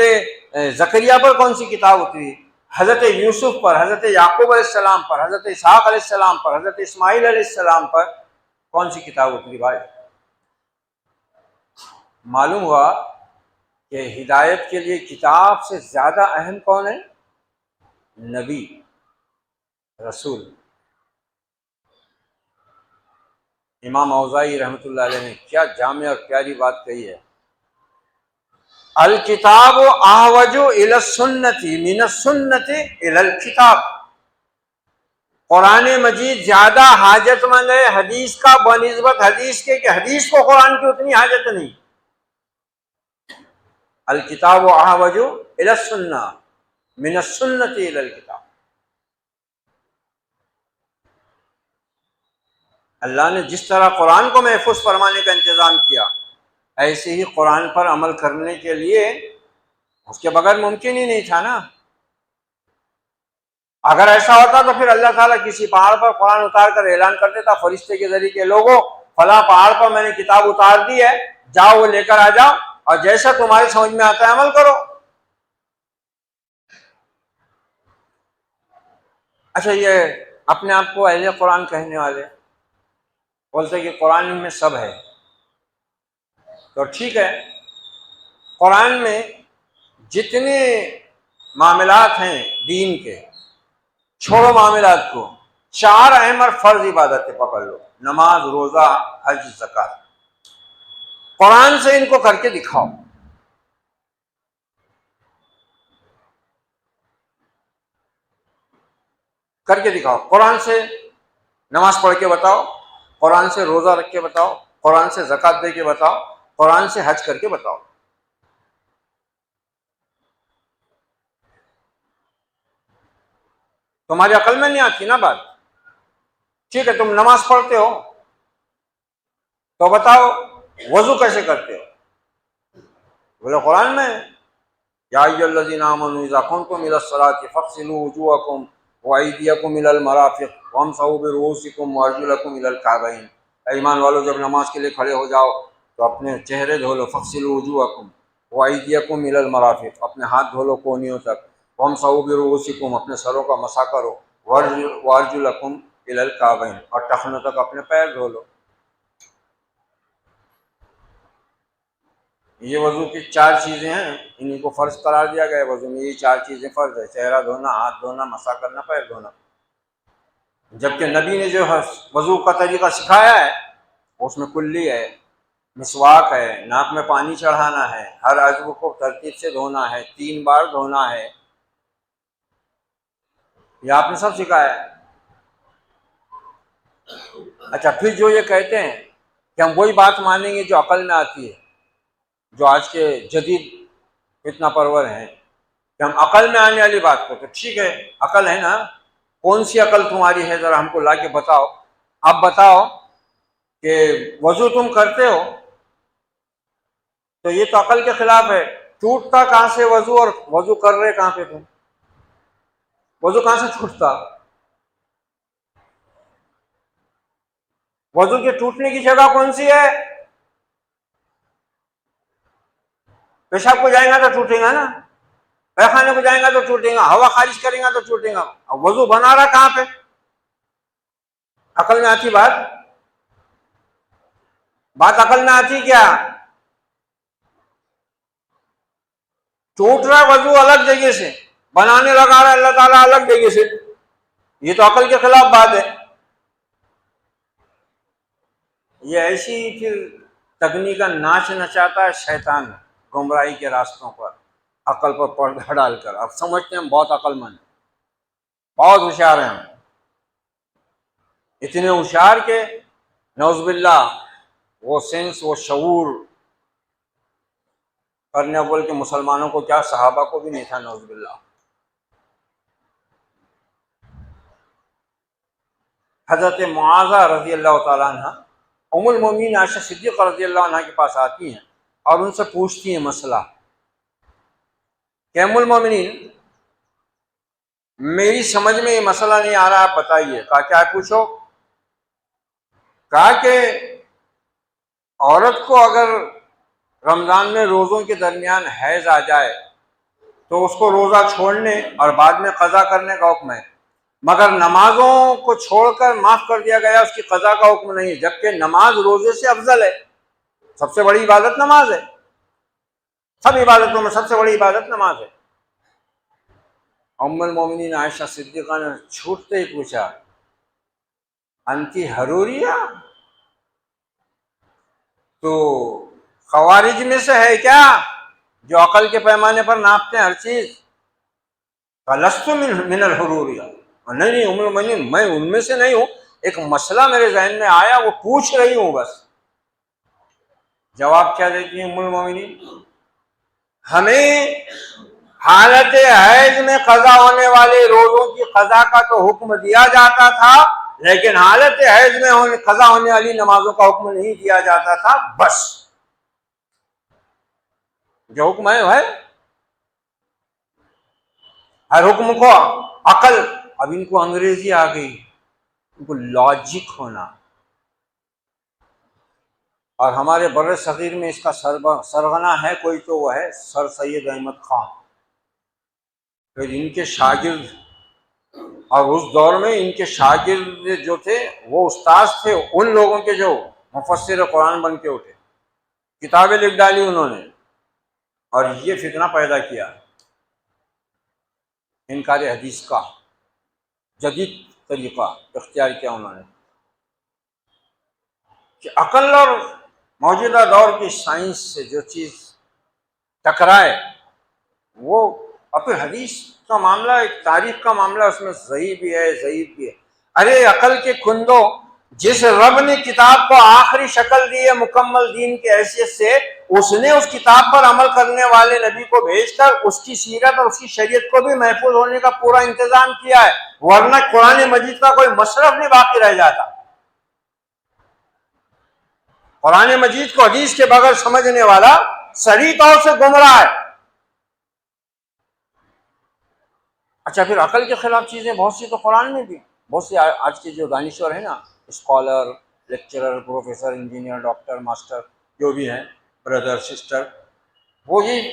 زکریا پر کون سی کتاب اتری؟ حضرت یوسف پر، حضرت یعقوب علیہ السلام پر، حضرت اسحاق علیہ السلام پر، حضرت اسماعیل علیہ السلام پر کون سی کتاب اتری؟ بھائی معلوم ہوا کہ ہدایت کے لیے کتاب سے زیادہ اہم کون ہے؟ نبی، رسول. امام اوزاعی رحمۃ اللہ علیہ نے کیا جامع اور پیاری بات کہی ہے الکتاب احوج الی السنت من السنت الی الکتاب، قرآن مجید زیادہ حاجت مند ہے حدیث کا بنسبت حدیث کے، کہ حدیث کو قرآن کی اتنی حاجت نہیں۔ الکتاب احوج الی السنہ من السنت الی الکتاب۔ اللہ نے جس طرح قرآن کو محفوظ فرمانے کا انتظام کیا، ایسے ہی قرآن پر عمل کرنے کے لیے اس کے بغیر ممکن ہی نہیں تھا نا۔ اگر ایسا ہوتا تو پھر اللہ تعالیٰ کسی پہاڑ پر قرآن اتار کر اعلان کر دیتا فرشتے کے ذریعے کہ لوگوں فلاں پہاڑ پر میں نے کتاب اتار دی ہے، جاؤ وہ لے کر آ جاؤ اور جیسا تمہاری سمجھ میں آتا ہے عمل کرو۔ اچھا، یہ اپنے آپ کو اہل قرآن کہنے والے بولتے کہ قرآن میں سب ہے، تو ٹھیک ہے، قرآن میں جتنے معاملات ہیں دین کے، چھوڑو معاملات کو، 4 اہم اور فرض عبادتیں پکڑ لو، نماز، روزہ، حج، زکوٰۃ، قرآن سے ان کو کر کے دکھاؤ۔ کر کے دکھاؤ، قرآن سے نماز پڑھ کے بتاؤ، قرآن سے روزہ رکھ کے بتاؤ، قرآن سے زکوٰۃ دے کے بتاؤ، قرآن سے حج کر کے بتاؤ۔ تمہاری عقل میں نہیں آتی نا بات؟ ٹھیک ہے، تم نماز پڑھتے ہو تو بتاؤ وضو کیسے کرتے ہو؟ بولے قرآن میں یا ایھا الذین آمنوا اذا قمتم الی الصلاۃ فاغسلوا وجوہکم وایدیکم الی المرافق وامسحوا برؤوسکم وارجلکم الی الکعبین۔ اے ایمان والو، جب نماز کے لیے کھڑے ہو جاؤ تو اپنے چہرے دھو لو، فاغسلوا وجوہکم وایدیکم الی المرافق، اپنے ہاتھ دھو لو کونیوں تک، وامسحوا برؤوسکم، اپنے سروں کا مسح کرو، وارجلکم الی الکعبین، اور ٹخنوں تک اپنے پیر دھو لو۔ یہ وضو کی 4 چیزیں ہیں، انہیں کو فرض قرار دیا گیا ہے۔ وضو میں یہ 4 چیزیں فرض ہے: چہرہ دھونا، ہاتھ دھونا، مسح کرنا، پیر دھونا۔ جبکہ نبی نے جو وضو کا طریقہ سکھایا ہے اس میں کلی ہے، مسواک ہے، ناک میں پانی چڑھانا ہے، ہر عضو کو ترتیب سے دھونا ہے، 3 بار دھونا ہے، یہ آپ نے سب سکھایا ہے۔ اچھا، پھر جو یہ کہتے ہیں کہ ہم وہی بات مانیں گے جو عقل میں آتی ہے، جو آج کے جدید فتنہ پرور ہیں، کہ ہم عقل میں آنے والی بات کو، تو ٹھیک ہے، عقل ہے نا، کون سی عقل تمہاری ہے ذرا ہم کو لا کے بتاؤ۔ اب بتاؤ کہ وضو تم کرتے ہو تو یہ تو عقل کے خلاف ہے، ٹوٹتا کہاں سے وضو، اور وضو کر رہے کہاں پہ تم؟ وضو کہاں سے ٹوٹتا؟ وضو کے ٹوٹنے کی جگہ کون سی ہے؟ پیشاب کو جائیں گا تو ٹوٹے گا نا، پیخانے کو جائیں گا تو ٹوٹے گا، ہوا خارج کریں گا تو ٹوٹے گا۔ اب وضو بنا رہا کہاں پہ؟ عقل میں آتی بات عقل میں آتی کیا؟ ٹوٹ رہا وضو الگ جگہ سے، بنانے لگا رہا اللہ تعالیٰ الگ جگہ سے، یہ تو عقل کے خلاف بات ہے۔ یہ ایسی پھر تکنیک کا ناچ نچاتا ہے شیطان گمراہی کے راستوں پر، عقل پر پردہ ڈال کر۔ اب سمجھتے ہیں ہم بہت عقل مند، بہت ہوشیار ہیں ہم، اتنے ہوشیار کہ نعوذ باللہ وہ سینس، وہ شعور کرنے بول کے مسلمانوں کو کیا صحابہ کو بھی نہیں تھا، نعوذ باللہ۔ حضرت معاذہ رضی اللہ تعالیٰ عنہ ام المومنین عائشہ صدیقہ رضی اللہ عنہ کے پاس آتی ہیں اور ان سے پوچھتی ہیں مسئلہ کہ ام المومنین میری سمجھ میں یہ مسئلہ نہیں آ رہا، آپ بتائیے۔ کہا کیا پوچھو؟ کہا کہ عورت کو اگر رمضان میں روزوں کے درمیان حیض آ جائے تو اس کو روزہ چھوڑنے اور بعد میں قضا کرنے کا حکم ہے، مگر نمازوں کو چھوڑ کر معاف کر دیا گیا، اس کی قضا کا حکم نہیں، جبکہ نماز روزے سے افضل ہے، سب سے بڑی عبادت نماز ہے، سب عبادتوں میں سب سے بڑی عبادت نماز ہے۔ ام المومنین عائشہ صدیقہ نے چھوٹتے ہی پوچھا انتی حروریہ، تو خوارج میں سے ہے کیا؟ جو عقل کے پیمانے پر ناپتے ہیں ہر چیز. لست من الحروریہ، نہیں ام المؤمنین میں ان میں سے نہیں ہوں، ایک مسئلہ میرے ذہن میں آیا وہ پوچھ رہی ہوں بس. جواب کیا دیتی ہیں ام المؤمنین؟ ہمیں حالت حیض میں قضا ہونے والے روزوں کی قضا کا تو حکم دیا جاتا تھا، لیکن حالت حیض میں قضا ہونے والی نمازوں کا حکم نہیں دیا جاتا تھا. بس جو حکم ہے وہ ہے. ہر حکم کو عقل، اب ان کو انگریزی آ گئی، ان کو لاجک ہونا. اور ہمارے بر صغیر میں اس کا سرغنہ ہے کوئی تو وہ ہے سر سید احمد خان. پھر ان کے شاگرد، اور اس دور میں ان کے شاگرد جو تھے وہ استاذ تھے ان لوگوں کے جو مفسر قرآن بن کے اٹھے، کتابیں لکھ ڈالی انہوں نے، اور یہ فتنہ پیدا کیا انکار حدیث کا جدید طریقہ اختیار کیا انہوں نے کہ عقل اور موجودہ دور کی سائنس سے جو چیز ٹکرائے وہ. اور پھر حدیث کا معاملہ ایک تاریخ کا معاملہ، اس میں صحیح بھی ہے ضعیف بھی ہے. ارے عقل کے کھندو، جس رب نے کتاب کو آخری شکل دی ہے مکمل دین کی حیثیت سے، اس نے اس کتاب پر عمل کرنے والے نبی کو بھیج کر اس کی سیرت اور اس کی شریعت کو بھی محفوظ ہونے کا پورا انتظام کیا ہے، ورنہ قرآن مجید کا کوئی مصرف نہیں باقی رہ جاتا. قرآن مجید کو حدیث کے بغیر سمجھنے والا صریح طور سے گمراہ ہے. اچھا پھر عقل کے خلاف چیزیں بہت سی تو قرآن میں بھی، بہت سی آج کے جو دانشور ہیں نا، scholar, lecturer, professor, engineer, doctor, master, جو بھی ہیں، بردر، سسٹر، وہ یہ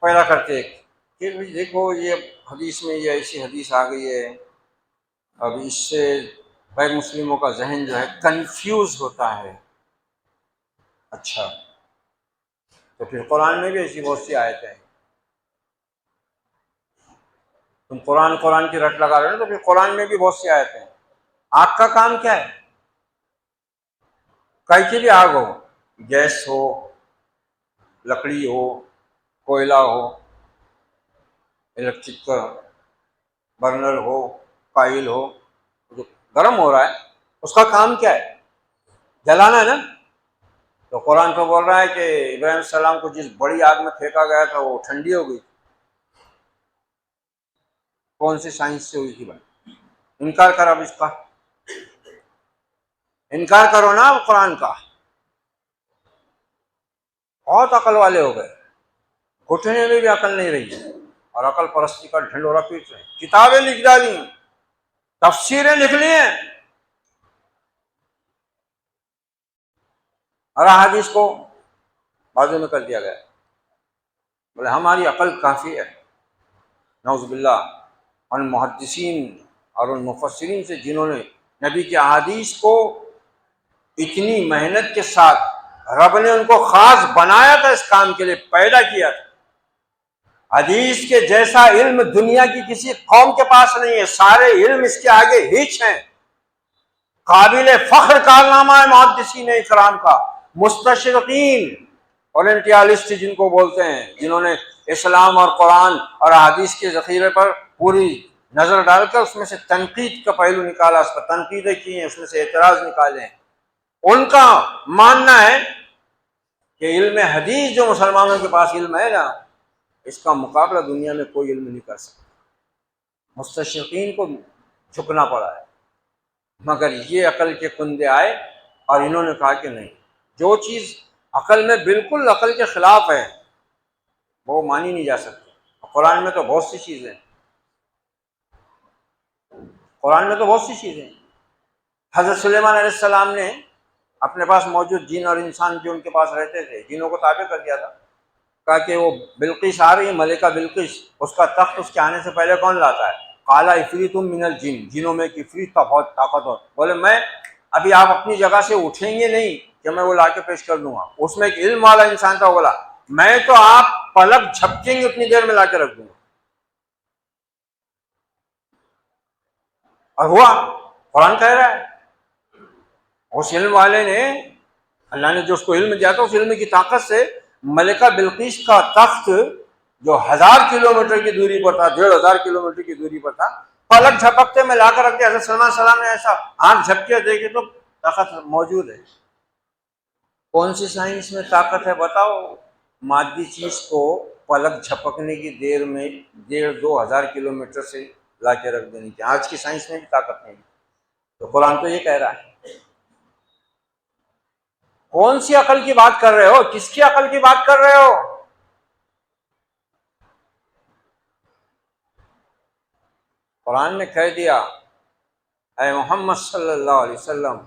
پیدا کرتے ہیں کہ دیکھو یہ حدیث میں یہ ایسی حدیث آ گئی ہے، اب اس سے غیر مسلموں کا ذہن جو ہے کنفیوز ہوتا ہے. اچھا تو پھر قرآن میں بھی ایسی بہت سی آیتیں ہیں. تم قرآن کی رٹ لگا رہے ہو تو پھر قرآن میں بھی بہت سی آیتیں ہیں. آگ کا کام کیا ہے؟ کہیں کی بھی آگ ہو، گیس ہو، لکڑی ہو، کوئلہ ہو، الیکٹرک برنر ہو، کائل ہو، جو گرم ہو رہا ہے اس کا کام کیا ہے؟ جلانا ہے نا. تو قرآن تو بول رہا ہے کہ ابراہیم علیہ السلام کو جس بڑی آگ میں پھینکا گیا تھا وہ ٹھنڈی ہو گئی. کون سی سائنس سے ہوئی تھی بھائی؟ انکار کر، اب اس کا انکار کرو نا قرآن کا. بہت عقل والے ہو گئے، گھٹنے میں بھی عقل نہیں رہی ہے اور عقل پرستی کا ڈھنڈورا پیٹ رہے. کتابیں لکھ ڈالی، تفسیریں لکھ لی ہیں، اور احادیث کو بازو میں کر دیا گیا. بولے ہماری عقل کافی ہے. نعوذ باللہ ان محدثین اور ان مفسرین سے جنہوں نے نبی کی احادیث کو اتنی محنت کے ساتھ، رب نے ان کو خاص بنایا تھا، اس کام کے لیے پیدا کیا تھا. حدیث کے جیسا علم دنیا کی کسی قوم کے پاس نہیں ہے، سارے علم اس کے آگے ہیچ ہیں. قابل فخر کارنامہ ہے محدثین اکرام کا. مستشرقین، اورینٹیالسٹ جن کو بولتے ہیں، جنہوں نے اسلام اور قرآن اور حدیث کے ذخیرے پر پوری نظر ڈال کر اس میں سے تنقید کا پہلو نکالا، اس پر تنقیدیں کی ہیں، اس میں سے اعتراض نکالے ہیں، ان کا ماننا ہے کہ علم حدیث جو مسلمانوں کے پاس علم ہے نا، اس کا مقابلہ دنیا میں کوئی علم نہیں کر سکتا. مستشرقین کو جھکنا پڑا ہے. مگر یہ عقل کے کندے آئے اور انہوں نے کہا کہ نہیں، جو چیز عقل میں بالکل عقل کے خلاف ہے وہ مانی نہیں جا سکتی. قرآن میں تو بہت سی چیزیں، قرآن میں تو بہت سی چیزیں. حضرت سلیمان علیہ السلام نے اپنے پاس موجود جن اور انسان جو ان کے پاس رہتے تھے، جنوں کو تابع کر دیا تھا. کہا کہ وہ بلقیس آ رہی ہے، ملکہ بلقیس، اس کا تخت اس کے آنے سے پہلے کون لاتا ہے؟ قال عفریت من الجن، جنوں میں ایک عفریت کا بہت طاقتور. بولے میں ابھی آپ اپنی جگہ سے اٹھیں گے نہیں کہ میں وہ لا کے پیش کر دوں گا. اس میں ایک علم والا انسان تھا، بولا میں تو آپ پلک جھپکیں گے اتنی دیر میں لا کے رکھ دوں گا. اور ہوا. قرآن کہہ رہا ہے اس علم والے نے، اللہ نے جو اس کو علم دیا تھا، اس علم کی طاقت سے ملکہ بلقیس کا تخت جو 1000 کلومیٹر کی دوری پر تھا، 1500 کلومیٹر کی دوری پر تھا، پلک جھپکتے میں لا کر رکھ دیا۔ حضرت سلمان علیہ السلام نے ایسا آنکھ جھپکے دیکھے تو تخت موجود ہے۔ کون سی سائنس میں طاقت ہے بتاؤ؟ مادی چیز کو پلک جھپکنے کی دیر میں 1500-2000 کلومیٹر سے لا کے رکھ دینے کی آج کی سائنس میں بھی طاقت نہیں۔ تو قرآن تو یہ کہہ رہا ہے۔ کون سی عقل کی بات کر رہے ہو؟ کس کی عقل کی بات کر رہے ہو؟ قرآن نے کہہ دیا، اے محمد صلی اللہ علیہ وسلم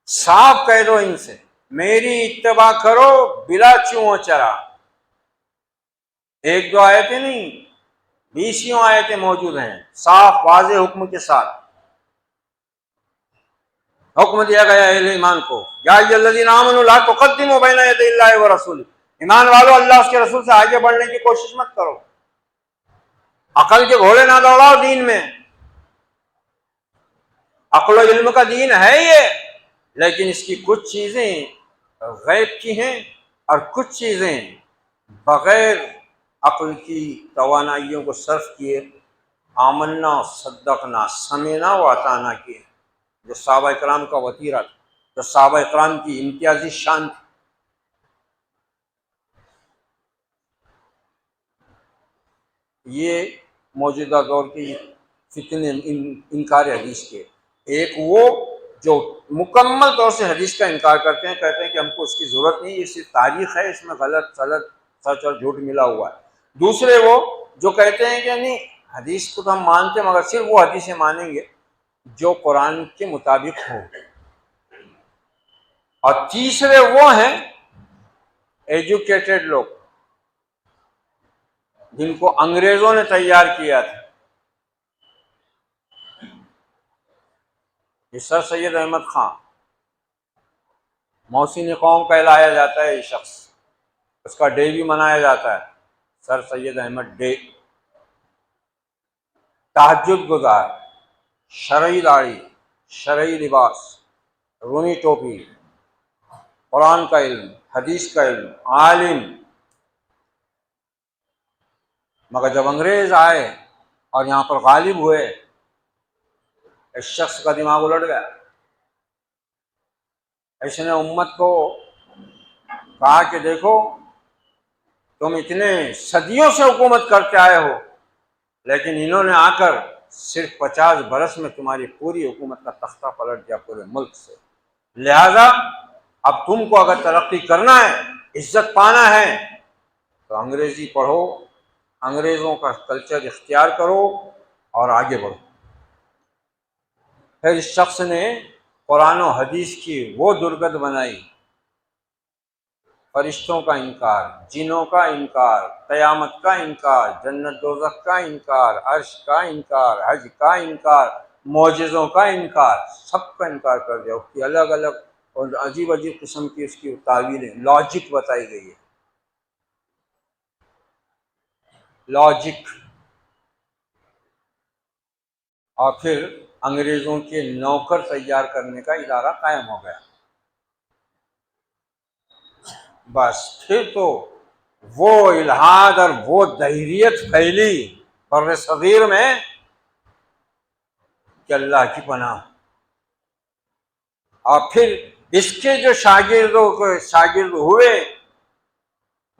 صاف کہہ دو ان سے میری اتباع کرو بلا چوں و چرا۔ ایک دو آیتیں نہیں، 20 آیتیں موجود ہیں صاف واضح حکم کے ساتھ۔ حکم دیا گیا اہل ایمان کو، یا ایھا الذین آمنوا لا تقدموا بین یدی اللہ ورسولہ، ایمان والو اللہ اس کے رسول سے آگے بڑھنے کی کوشش مت کرو۔ عقل کے گھوڑے نہ دوڑاؤ دین میں۔ عقل و علم کا دین ہے یہ، لیکن اس کی کچھ چیزیں غیب کی ہیں اور کچھ چیزیں بغیر عقل کی توانائیوں کو صرف کیے آمنا صدقنا سمعنا و اطعنا کیے، جو صحابہ کرام کا وتیرہ تھا، جو صحابہ کرام کی امتیازی شان تھی۔ یہ موجودہ دور کی فتنے انکار حدیث کے، ایک وہ جو مکمل طور سے حدیث کا انکار کرتے ہیں، کہتے ہیں کہ ہم کو اس کی ضرورت نہیں، یہ صرف تاریخ ہے، اس میں غلط سلط سچ اور جھوٹ ملا ہوا ہے۔ دوسرے وہ جو کہتے ہیں کہ نہیں حدیث کو تو ہم مانتے ہیں مگر صرف وہ حدیثیں مانیں گے جو قرآن کے مطابق ہو۔ اور تیسرے وہ ہیں ایجوکیٹڈ لوگ جن کو انگریزوں نے تیار کیا تھا۔ یہ سر سید احمد خان محسن قوم کہلایا جاتا ہے، یہ شخص، اس کا ڈے بھی منایا جاتا ہے، سر سید احمد ڈے۔ تہجد گزار، شرعی داڑھی، شرعی لباس، رونی ٹوپی، قرآن کا علم، حدیث کا علم، عالم، مگر جب انگریز آئے اور یہاں پر غالب ہوئے، اس شخص کا دماغ الٹ گیا۔ اس نے امت کو کہا کہ دیکھو تم اتنے صدیوں سے حکومت کرتے آئے ہو، لیکن انہوں نے آ کر صرف 50 برس میں تمہاری پوری حکومت کا تختہ پلٹ دیا پورے ملک سے، لہذا اب تم کو اگر ترقی کرنا ہے، عزت پانا ہے تو انگریزی پڑھو، انگریزوں کا کلچر اختیار کرو اور آگے بڑھو۔ پھر اس شخص نے قرآن و حدیث کی وہ درگت بنائی، فرشتوں کا انکار، جنوں کا انکار، قیامت کا انکار، جنت دوزخ کا انکار، عرش کا انکار، حج کا انکار، معجزوں کا انکار، سب کا انکار کر دیا۔ اس کی الگ الگ اور عجیب عجیب قسم کی اس کی تعویلیں، لاجک بتائی گئی ہے، لاجک۔ اور پھر انگریزوں کے نوکر تیار کرنے کا ادارہ قائم ہو گیا۔ بس پھر تو وہ الحاد اور وہ دہریت پھیلی بر صغیر میں کہ اللہ کی پناہ۔ اور پھر اس کے جو شاگرد ہوئے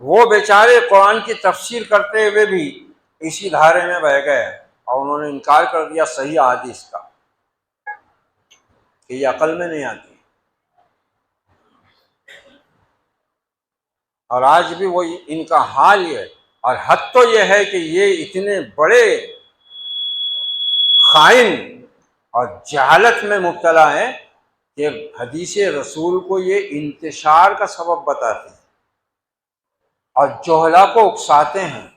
وہ بیچارے قرآن کی تفسیر کرتے ہوئے بھی اسی دھارے میں بہہ گئے اور انہوں نے انکار کر دیا صحیح احادیث کا کہ یہ عقل میں نہیں آتی۔ اور آج بھی وہ ان کا حال یہ ہے، اور حد تو یہ ہے کہ یہ اتنے بڑے خائن اور جہالت میں مبتلا ہیں کہ حدیث رسول کو یہ انتشار کا سبب بتاتے ہیں اور جہلا کو اکساتے ہیں۔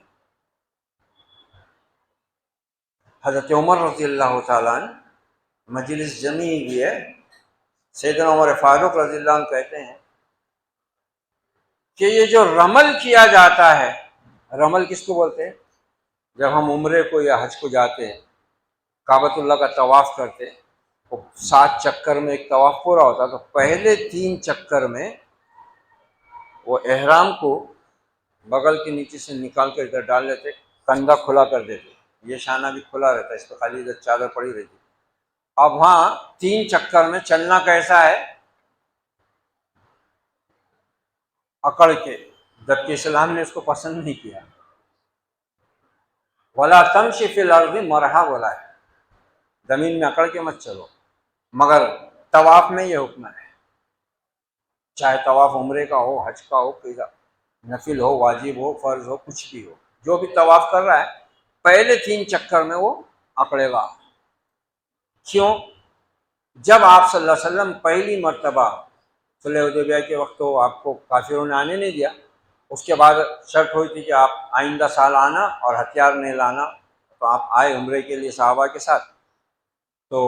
حضرت عمر رضی اللہ تعالیٰ عنہ، مجلس جمی بھی ہے، سیدنا عمر فاروق رضی اللہ عنہ کہتے ہیں کہ یہ جو رمل کیا جاتا ہے، رمل کس کو بولتے ہیں؟ جب ہم عمرے کو یا حج کو جاتے ہیں، کعبۃ اللہ کا طواف کرتے ہیں، تو 7 چکر میں ایک طواف پورا ہوتا ہے، تو پہلے 3 چکر میں وہ احرام کو بغل کے نیچے سے نکال کر ادھر ڈال لیتے، کندھا کھلا کر دیتے، یہ شانہ بھی کھلا رہتا، اس پہ خالی ادھر چادر پڑی رہتی۔ اب وہاں 3 چکر میں چلنا کیسا ہے؟ اکڑ کے، جبکہ اسلام نے اس کو پسند نہیں کیا۔ وَلَا تَمْشِ فِي الْأَرْضِ مَرْحًا، بولا ہے زمین میں اکڑ کے مت چلو، مگر طواف میں یہ حکم ہے، چاہے طواف عمرے کا ہو، حج کا ہو، کوئی نفل ہو، واجب ہو، فرض ہو، کچھ بھی ہو، جو بھی طواف کر رہا ہے پہلے 3 چکر میں وہ اکڑے گا۔ کیوں؟ جب آپ صلی اللہ علیہ وسلم پہلی مرتبہ صلح حدیبیہ کے وقت تو آپ کو کافروں نے آنے نہیں دیا، اس کے بعد شرط ہوئی تھی کہ آپ آئندہ سال آنا اور ہتھیار نہیں لانا، تو آپ آئے عمرے کے لیے صحابہ کے ساتھ، تو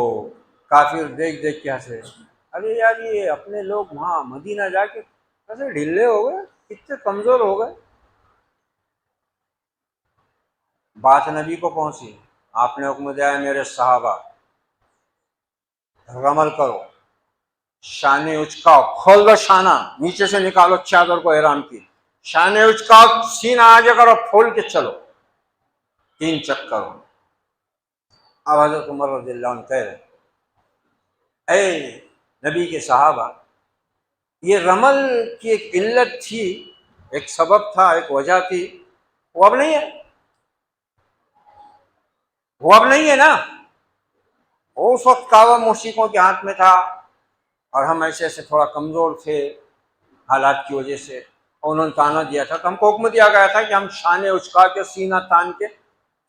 کافر دیکھ دیکھ کے ہنسے، ارے یار یہ اپنے لوگ وہاں مدینہ جا کے کیسے ڈھلے ہو گئے، کتنے کمزور ہو گئے۔ بات نبی کو پہنچی، آپ نے حکم دیا ہے میرے صحابہ رمل کرو، شانے اچکاؤ، کھول دو شانہ، نیچے سے نکالو چادر کو احرام کی، شانے اچکاؤ، سینہ آگے کرو، کھول کے چلو، 3 چکر۔ اب حضرت عمر رضی اللہ عنہ کہہ رہے اے نبی کے صحابہ، یہ رمل کی ایک علت تھی، ایک سبب تھا، ایک وجہ تھی، وہ اب نہیں ہے، وہ اب نہیں ہے نا۔ اس وقت کعبہ مشرکوں کے ہاتھ میں تھا اور ہم ایسے ایسے تھوڑا کمزور تھے حالات کی وجہ سے، اور انہوں نے تانا دیا تھا، تو ہم کو حکم دیا گیا تھا کہ ہم شانے اچکا کے سینہ تان کے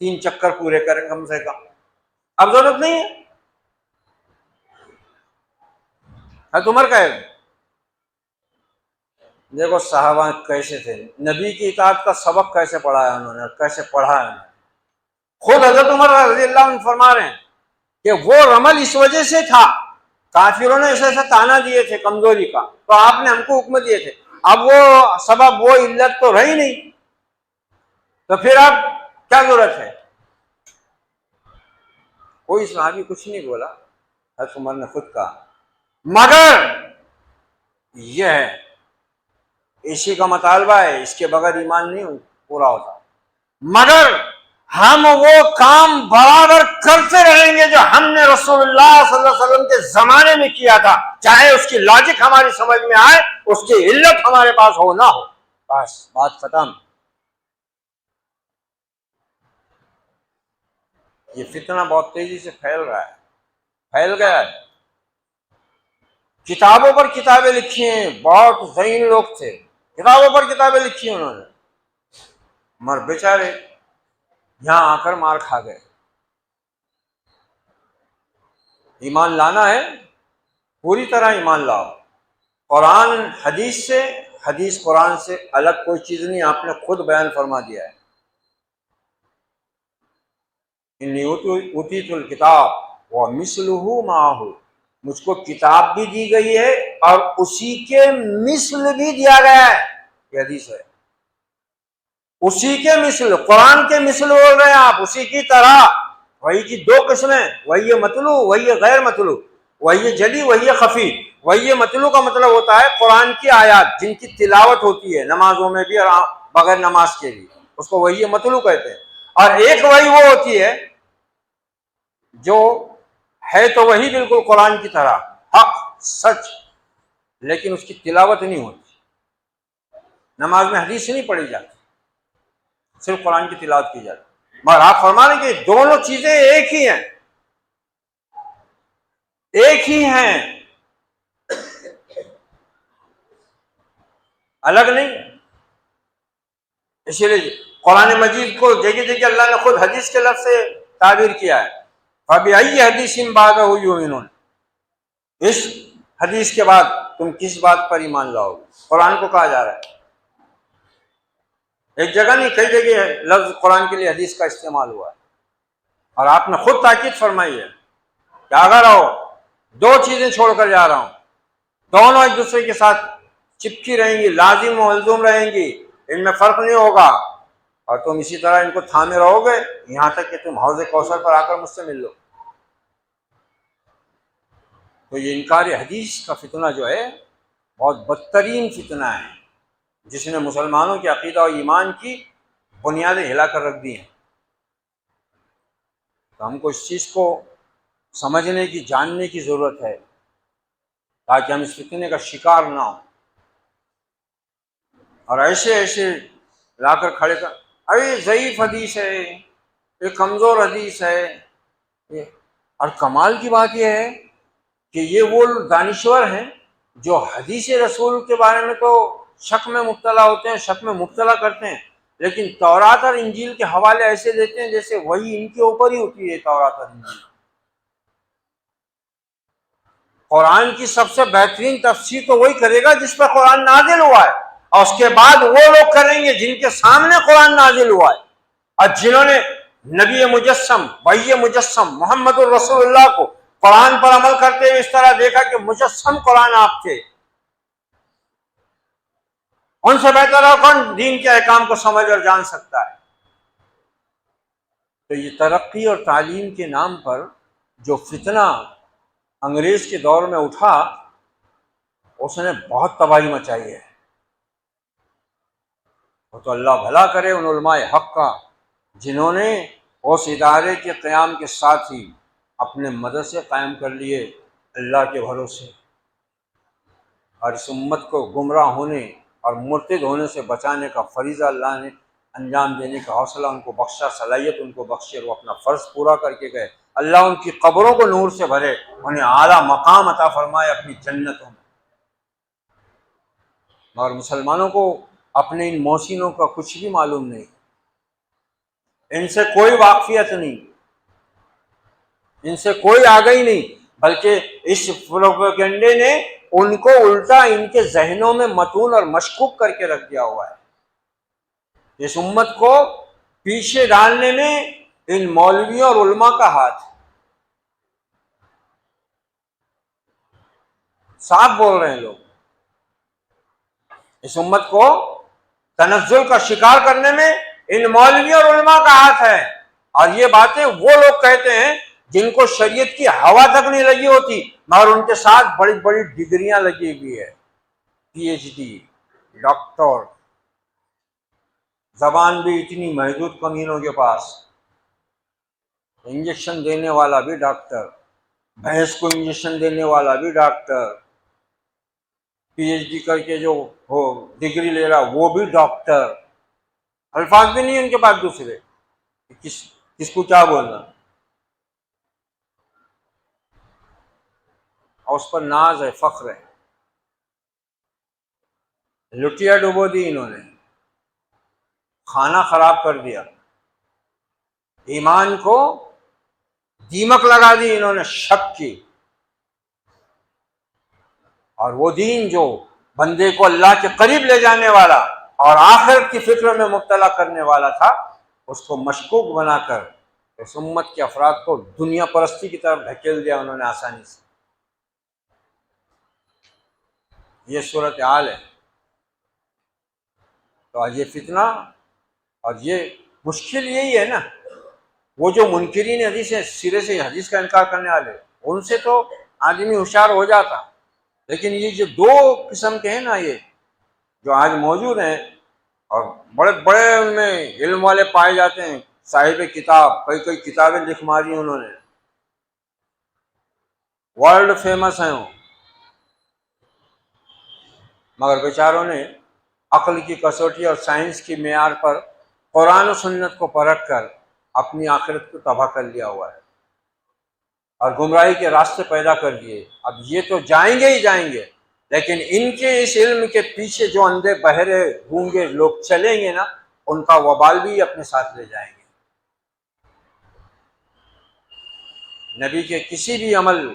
3 چکر پورے کریں کم سے کم، اب ضرورت نہیں ہے۔ حضرت عمر کہے دیکھو صحابہ کیسے تھے، نبی کی اطاعت کا سبق کیسے پڑھایا انہوں نے، کیسے پڑھا ہے انہوں نے۔ خود حضرت عمر رضی اللہ عنہ فرما رہے ہیں کہ وہ رمل اس وجہ سے تھا، کافروں نے ایسے ایسے تانا دیے تھے کمزوری کا، تو آپ نے ہم کو حکم دیے تھے، اب وہ سبب، وہ علت تو رہی نہیں، تو پھر اب کیا ضرورت ہے؟ کوئی صحابی کچھ نہیں بولا، حضرت عمر نے خود کہا مگر یہ ہے، اسی کا مطالبہ ہے، اس کے بغیر ایمان نہیں پورا ہوتا، مگر ہم وہ کام برابر کرتے رہیں گے جو ہم نے رسول اللہ صلی اللہ علیہ وسلم کے زمانے میں کیا تھا، چاہے اس کی لاجک ہماری سمجھ میں آئے، اس کی علت ہمارے پاس ہو نہ ہو، بس بات ختم۔ یہ فتنہ بہت تیزی سے پھیل رہا ہے، پھیل گیا ہے، کتابوں پر کتابیں لکھی ہیں، بہت ذہین لوگ تھے، کتابوں پر کتابیں لکھی ہیں انہوں نے، مگر بیچارے یہاں آ کر مار کھا گئے۔ ایمان لانا ہے، پوری طرح ایمان لاؤ، قرآن حدیث سے، حدیث قرآن سے الگ کوئی چیز نہیں، آپ نے خود بیان فرما دیا ہے، انی اوتیت الکتاب ومثلہ معہ، مجھ کو کتاب بھی دی گئی ہے اور اسی کے مثل بھی دیا گیا ہے، یہ حدیث ہے، اسی کے مثل، قرآن کے مثل بول رہے ہیں آپ، اسی کی طرح۔ وحی کی 2 قسمیں، وحی مطلوع، وحی غیر مطلوع، وحی جلی، وحی خفی۔ وحی مطلوع کا مطلب ہوتا ہے قرآن کی آیات جن کی تلاوت ہوتی ہے نمازوں میں بھی اور بغیر نماز کے بھی، اس کو وحی مطلوع کہتے ہیں۔ اور ایک وحی وہ ہوتی ہے جو ہے تو وہی بالکل قرآن کی طرح، حق، سچ، لیکن اس کی تلاوت نہیں ہوتی، نماز میں حدیث نہیں پڑھی جاتی، صرف قرآن کی تلاوت کی جاتی۔ مگر آپ فرما رہے ہیں کہ دونوں چیزیں ایک ہی ہیں، ایک ہی ہیں، الگ نہیں۔ اسی لیے قرآن مجید کو جگہ جگہ اللہ نے خود حدیث کے لفظ سے تعبیر کیا ہے، فَبِأَيِّ حَدِيثٍ بَعْدَهُ يُؤْمِنُونَ، اس حدیث کے بعد تم کس بات پر ایمان لاؤ گے، قرآن کو کہا جا رہا ہے، ایک جگہ نہیں، کئی جگہ لفظ قرآن کے لیے حدیث کا استعمال ہوا ہے، اور آپ نے خود تاکید فرمائی ہے کہ اگر ہو 2 چیزیں چھوڑ کر جا رہا ہوں، دونوں ایک دوسرے کے ساتھ چپکی رہیں گی، لازم و ملزوم رہیں گی، ان میں فرق نہیں ہوگا، اور تم اسی طرح ان کو تھامے رہو گے یہاں تک کہ تم حوض کوثر پر آ کر مجھ سے مل لو۔ تو یہ انکار حدیث کا فتنہ جو ہے بہت بدترین فتنہ ہے، جس نے مسلمانوں کے عقیدہ و ایمان کی بنیادیں ہلا کر رکھ دی ہیں۔ تو ہم کو اس چیز کو سمجھنے کی، جاننے کی ضرورت ہے تاکہ ہم اس فتنے کا شکار نہ ہوں، اور ایسے ایسے لا کر کھڑے کر، ارے ضعیف حدیث ہے، یہ کمزور حدیث ہے۔ اور کمال کی بات یہ ہے کہ یہ وہ دانشور ہیں جو حدیث رسول کے بارے میں تو شک میں مبتلا ہوتے ہیں، شک میں مبتلا کرتے ہیں، لیکن تورات اور انجیل کے حوالے ایسے دیتے ہیں جیسے وہی ان کے اوپر ہی ہوتی ہے۔ تورات اور انجیل قرآن کی سب سے بہترین تفسیر تو وہی کرے گا جس پر قرآن نازل ہوا ہے، اور اس کے بعد وہ لوگ کریں گے جن کے سامنے قرآن نازل ہوا ہے، اور جنہوں نے نبی مجسم، وحی مجسم محمد الرسول اللہ کو قرآن پر عمل کرتے ہوئے اس طرح دیکھا کہ مجسم قرآن آپ تھے، ان سے بہتر اور کون دین کے احکام کو سمجھ اور جان سکتا ہے؟ تو یہ ترقی اور تعلیم کے نام پر جو فتنہ انگریز کے دور میں اٹھا، اس نے بہت تباہی مچائی ہے۔ وہ تو اللہ بھلا کرے ان علماء حق کا جنہوں نے اس ادارے کے قیام کے ساتھ ہی اپنے مدرسے قائم کر لیے اللہ کے بھروسے، اور اس امت کو گمراہ ہونے اور مرتد ہونے سے بچانے کا فریضہ اللہ نے انجام دینے کا حوصلہ ان کو بخشا، صلاحیت ان کو بخشی، اور وہ اپنا فرض پورا کر کے گئے۔ اللہ ان کی قبروں کو نور سے بھرے، انہیں اعلیٰ مقام عطا فرمائے اپنی جنتوں میں۔ مگر مسلمانوں کو اپنے ان محسنوں کا کچھ بھی معلوم نہیں، ان سے کوئی واقفیت نہیں، ان سے کوئی آگاہی نہیں، بلکہ اس پروپیگنڈے نے ان کو الٹا ان کے ذہنوں میں متون اور مشکوک کر کے رکھ دیا ہوا ہے۔ اس امت کو پیچھے ڈالنے میں ان مولویوں اور علماء کا ہاتھ، صاف بول رہے ہیں لوگ، اس امت کو تنزل کا شکار کرنے میں ان مولویوں اور علماء کا ہاتھ ہے۔ اور یہ باتیں وہ لوگ کہتے ہیں جن کو شریعت کی ہوا تک نہیں لگی ہوتی، مگر ان کے ساتھ بڑی بڑی ڈگریاں لگی ہوئی ہے، پی ایچ ڈی، ڈاکٹر، زبان بھی اتنی محدود کمینوں کے پاس، انجیکشن دینے والا بھی ڈاکٹر، بھینس کو انجیکشن دینے والا بھی ڈاکٹر، پی ایچ ڈی کر کے جو ہو ڈگری لے رہا وہ بھی ڈاکٹر، الفاظ بھی نہیں ان کے پاس دوسرے، کس کو کیا بولنا، اور اس پر ناز ہے، فخر ہے۔ لٹیا ڈبو دی انہوں نے، کھانا خراب کر دیا، ایمان کو دیمک لگا دی انہوں نے شک کی، اور وہ دین جو بندے کو اللہ کے قریب لے جانے والا اور آخرت کی فکر میں مبتلا کرنے والا تھا، اس کو مشکوک بنا کر اس امت کے افراد کو دنیا پرستی کی طرف دھکیل دیا انہوں نے آسانی سے۔ یہ صورتحال ہے۔ تو آج یہ فتنہ اور یہ مشکل یہی ہے نا، وہ جو منکرین حدیث ہیں، سرے سے حدیث کا انکار کرنے والے، ان سے تو آدمی ہوشیار ہو جاتا، لیکن یہ جو دو قسم کے ہیں نا، یہ جو آج موجود ہیں اور بڑے بڑے ان میں علم والے پائے جاتے ہیں، صاحب کتاب، کئی کتابیں لکھ ماری انہوں نے، ورلڈ فیمس ہیں وہ، مگر بیچاروں نے عقل کی کسوٹی اور سائنس کی معیار پر قرآن و سنت کو پرکھ کر اپنی آخرت کو تباہ کر لیا ہوا ہے اور گمراہی کے راستے پیدا کر دیے۔ اب یہ تو جائیں گے ہی جائیں گے، لیکن ان کے اس علم کے پیچھے جو اندھے بہرے گونگے لوگ چلیں گے نا، ان کا وبال بھی اپنے ساتھ لے جائیں گے۔ نبی کے کسی بھی عمل،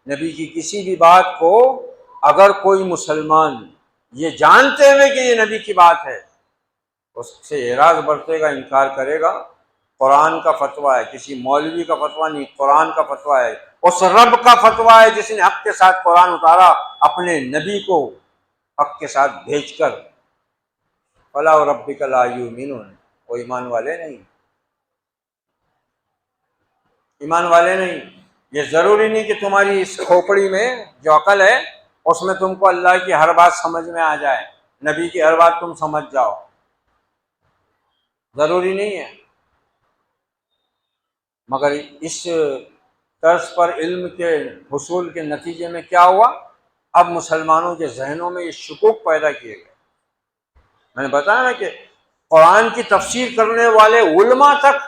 نبی کی کسی بھی بات کو اگر کوئی مسلمان یہ جانتے ہوئے کہ یہ نبی کی بات ہے اس سے اعراض برتے گا، انکار کرے گا، قرآن کا فتویٰ ہے، کسی مولوی کا فتویٰ نہیں، قرآن کا فتویٰ ہے، اس رب کا فتویٰ ہے جس نے حق کے ساتھ قرآن اتارا، اپنے نبی کو حق کے ساتھ بھیج کر۔ فَلَا وَرَبِّكَ لَا يُؤْمِنُونَ، وہ ایمان والے نہیں، ایمان والے نہیں۔ یہ ضروری نہیں کہ تمہاری اس کھوپڑی میں جو عقل ہے اس میں تم کو اللہ کی ہر بات سمجھ میں آ جائے، نبی کی ہر بات تم سمجھ جاؤ، ضروری نہیں ہے۔ مگر اس طرز پر علم کے حصول کے نتیجے میں کیا ہوا؟ اب مسلمانوں کے ذہنوں میں یہ شکوک پیدا کیے گئے۔ میں نے بتایا نا کہ قرآن کی تفسیر کرنے والے علماء تک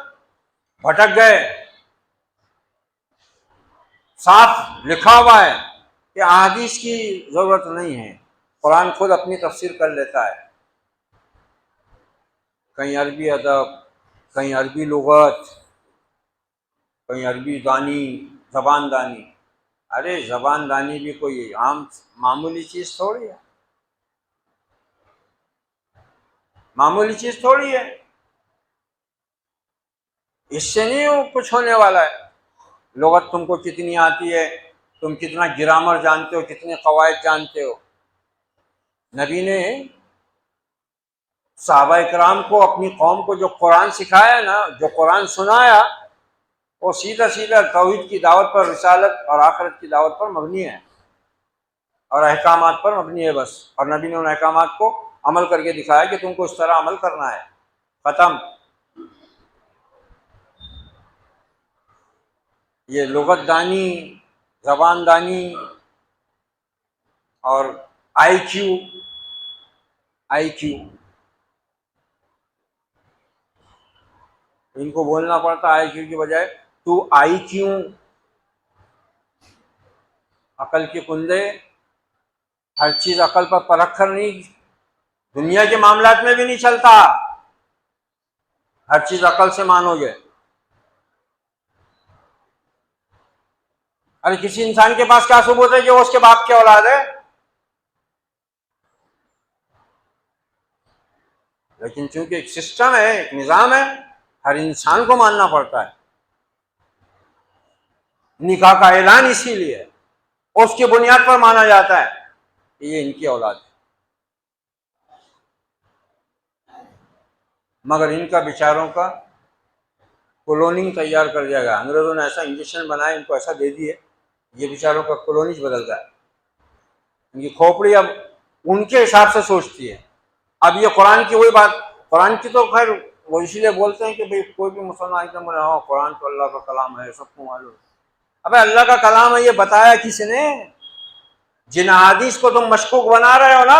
بھٹک گئے۔ صاف لکھا ہوا ہے کہ احادیث کی ضرورت نہیں ہے، قرآن خود اپنی تفسیر کر لیتا ہے۔ کہیں عربی ادب، کہیں عربی لغت، کہیں عربی دانی، زبان دانی۔ ارے زبان دانی بھی کوئی عام معمولی چیز تھوڑی ہے، معمولی چیز تھوڑی ہے، اس سے نہیں کچھ ہونے والا ہے۔ لغت تم کو کتنی آتی ہے، تم کتنا گرامر جانتے ہو، کتنے قواعد جانتے ہو۔ نبی نے صحابہ اکرام کو، اپنی قوم کو جو قرآن سکھایا نا، جو قرآن سنایا، وہ سیدھا سیدھا توحید کی دعوت پر، رسالت اور آخرت کی دعوت پر مبنی ہے اور احکامات پر مبنی ہے بس۔ اور نبی نے ان احکامات کو عمل کر کے دکھایا کہ تم کو اس طرح عمل کرنا ہے، ختم۔ یہ لغت دانی، زبان دانی اور آئی کیو ان کو بولنا پڑتا آئی کیو کی بجائے تو آئی کیوں، عقل کے کندے۔ ہر چیز عقل پر پرکھ کر نہیں، دنیا کے معاملات میں بھی نہیں چلتا ہر چیز عقل سے مانو گے۔ ارے کسی انسان کے پاس کیا ثبوت ہے کہ وہ اس کے باپ کی اولاد ہے؟ لیکن چونکہ ایک سسٹم ہے، ایک نظام ہے، ہر انسان کو ماننا پڑتا ہے۔ نکاح کا اعلان اسی لیے اس کی بنیاد پر مانا جاتا ہے کہ یہ ان کی اولاد ہے۔ مگر ان کا بیچاروں کا کلوننگ تیار کر دیا گیا، انگریزوں نے ایسا انجیکشن بنایا، ان کو ایسا دے دیے، یہ بیچاروں کا کلوننگ بدل گیا۔ ان کی کھوپڑی اب ان کے حساب سے سوچتی ہے۔ اب یہ قرآن کی وہی بات، قرآن کی تو خیر وہ اسی لیے بولتے ہیں کہ بھئی کوئی بھی مسلمان ایک دم بولے ہاں قرآن تو اللہ کا کلام ہے، سب کو معلوم ہے۔ ابے اللہ کا کلام ہے یہ بتایا کس نے؟ جن احادیث کو تم مشکوک بنا رہے ہو نا،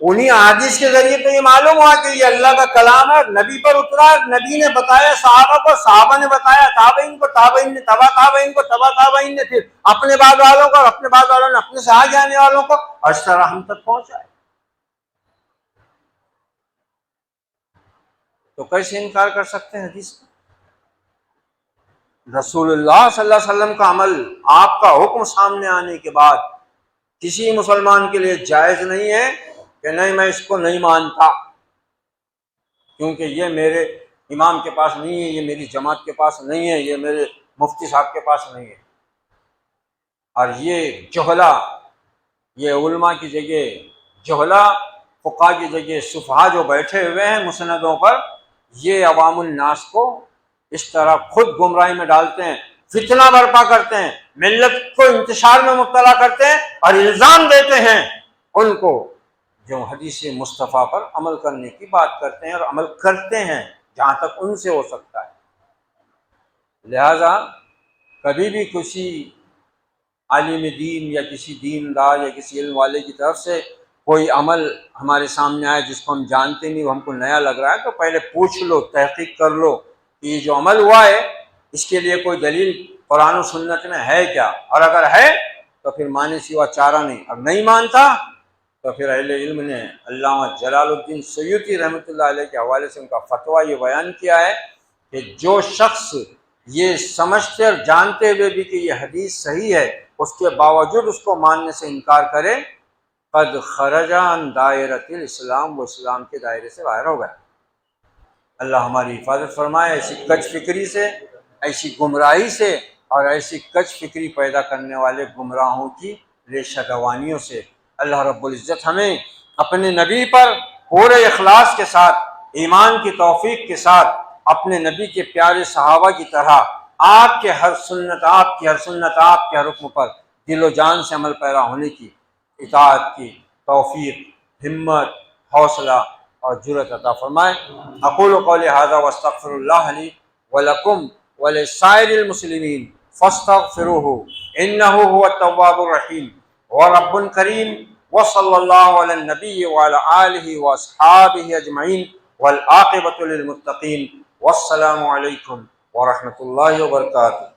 انہی احادیث کے ذریعے تو یہ معلوم ہوا کہ یہ اللہ کا کلام ہے، نبی پر اترا، نبی نے بتایا صحابہ کو، صحابہ نے بتایا تابعین کو، تابعین نے تبا تابعین کو، تبا تابعین نے پھر اپنے بعد والوں کو، اور اپنے بعد والوں نے اپنے سے آگے آنے والوں کو، اور اس طرح ہم تک پہنچا ہے۔ تو کیسے انکار کر سکتے ہیں حدیث کا؟ رسول اللہ صلی اللہ علیہ وسلم کا عمل، آپ کا حکم سامنے آنے کے بعد کسی مسلمان کے لیے جائز نہیں ہے کہ نہیں میں اس کو نہیں مانتا کیونکہ یہ میرے امام کے پاس نہیں ہے، یہ میری جماعت کے پاس نہیں ہے، یہ میرے مفتی صاحب کے پاس نہیں ہے۔ اور یہ جہلا، یہ علماء کی جگہ جہلا، فقہا کی جگہ سفہا جو بیٹھے ہوئے ہیں مسندوں پر، یہ عوام الناس کو اس طرح خود گمراہی میں ڈالتے ہیں، فتنہ برپا کرتے ہیں، ملت کو انتشار میں مبتلا کرتے ہیں، اور الزام دیتے ہیں ان کو جو حدیث مصطفیٰ پر عمل کرنے کی بات کرتے ہیں اور عمل کرتے ہیں جہاں تک ان سے ہو سکتا ہے۔ لہذا کبھی بھی کسی عالم دین یا کسی دیندار یا کسی علم والے کی طرف سے کوئی عمل ہمارے سامنے آئے جس کو ہم جانتے نہیں، وہ ہم کو نیا لگ رہا ہے، تو پہلے پوچھ لو، تحقیق کر لو کہ یہ جو عمل ہوا ہے اس کے لیے کوئی دلیل قرآن و سنت میں ہے کیا، اور اگر ہے تو پھر مانے سوا چارہ نہیں، اور نہیں مانتا تو پھر اہل علم نے علامہ جلال الدین سیوطی رحمۃ اللہ علیہ کے حوالے سے ان کا فتویٰ یہ بیان کیا ہے کہ جو شخص یہ سمجھتے اور جانتے ہوئے بھی کہ یہ حدیث صحیح ہے، اس کے باوجود اس کو ماننے سے انکار کرے، قد خرج عن دائرۃ الاسلام، وہ اسلام کے دائرے سے باہر ہو گئے۔ اللہ ہماری حفاظت فرمائے ایسی کج فکری سے، ایسی گمراہی سے، اور ایسی کج فکری پیدا کرنے والے گمراہوں کی ریشہ دوانیوں سے۔ اللہ رب العزت ہمیں اپنے نبی پر پورے اخلاص کے ساتھ، ایمان کی توفیق کے ساتھ، اپنے نبی کے پیارے صحابہ کی طرح آپ کے ہر سنت، آپ کی ہر سنت، آپ کے ہر حکم پر دل و جان سے عمل پیرا ہونے کی، اطاعت کی توفیق، ہمت، حوصلہ اور جرأت عطا فرمائے۔ اقول قولی ھذا واستغفر اللہ لی ولکم ولسائر المسلمین فاستغفروہ انہ هو التواب الرحیم ورب کریم، وصلی اللہ علی النبی وعلی آلہ واصحابہ اجمعین والعاقبۃ للمتقین، والسلام علیکم ورحمۃ اللہ وبرکاتہ۔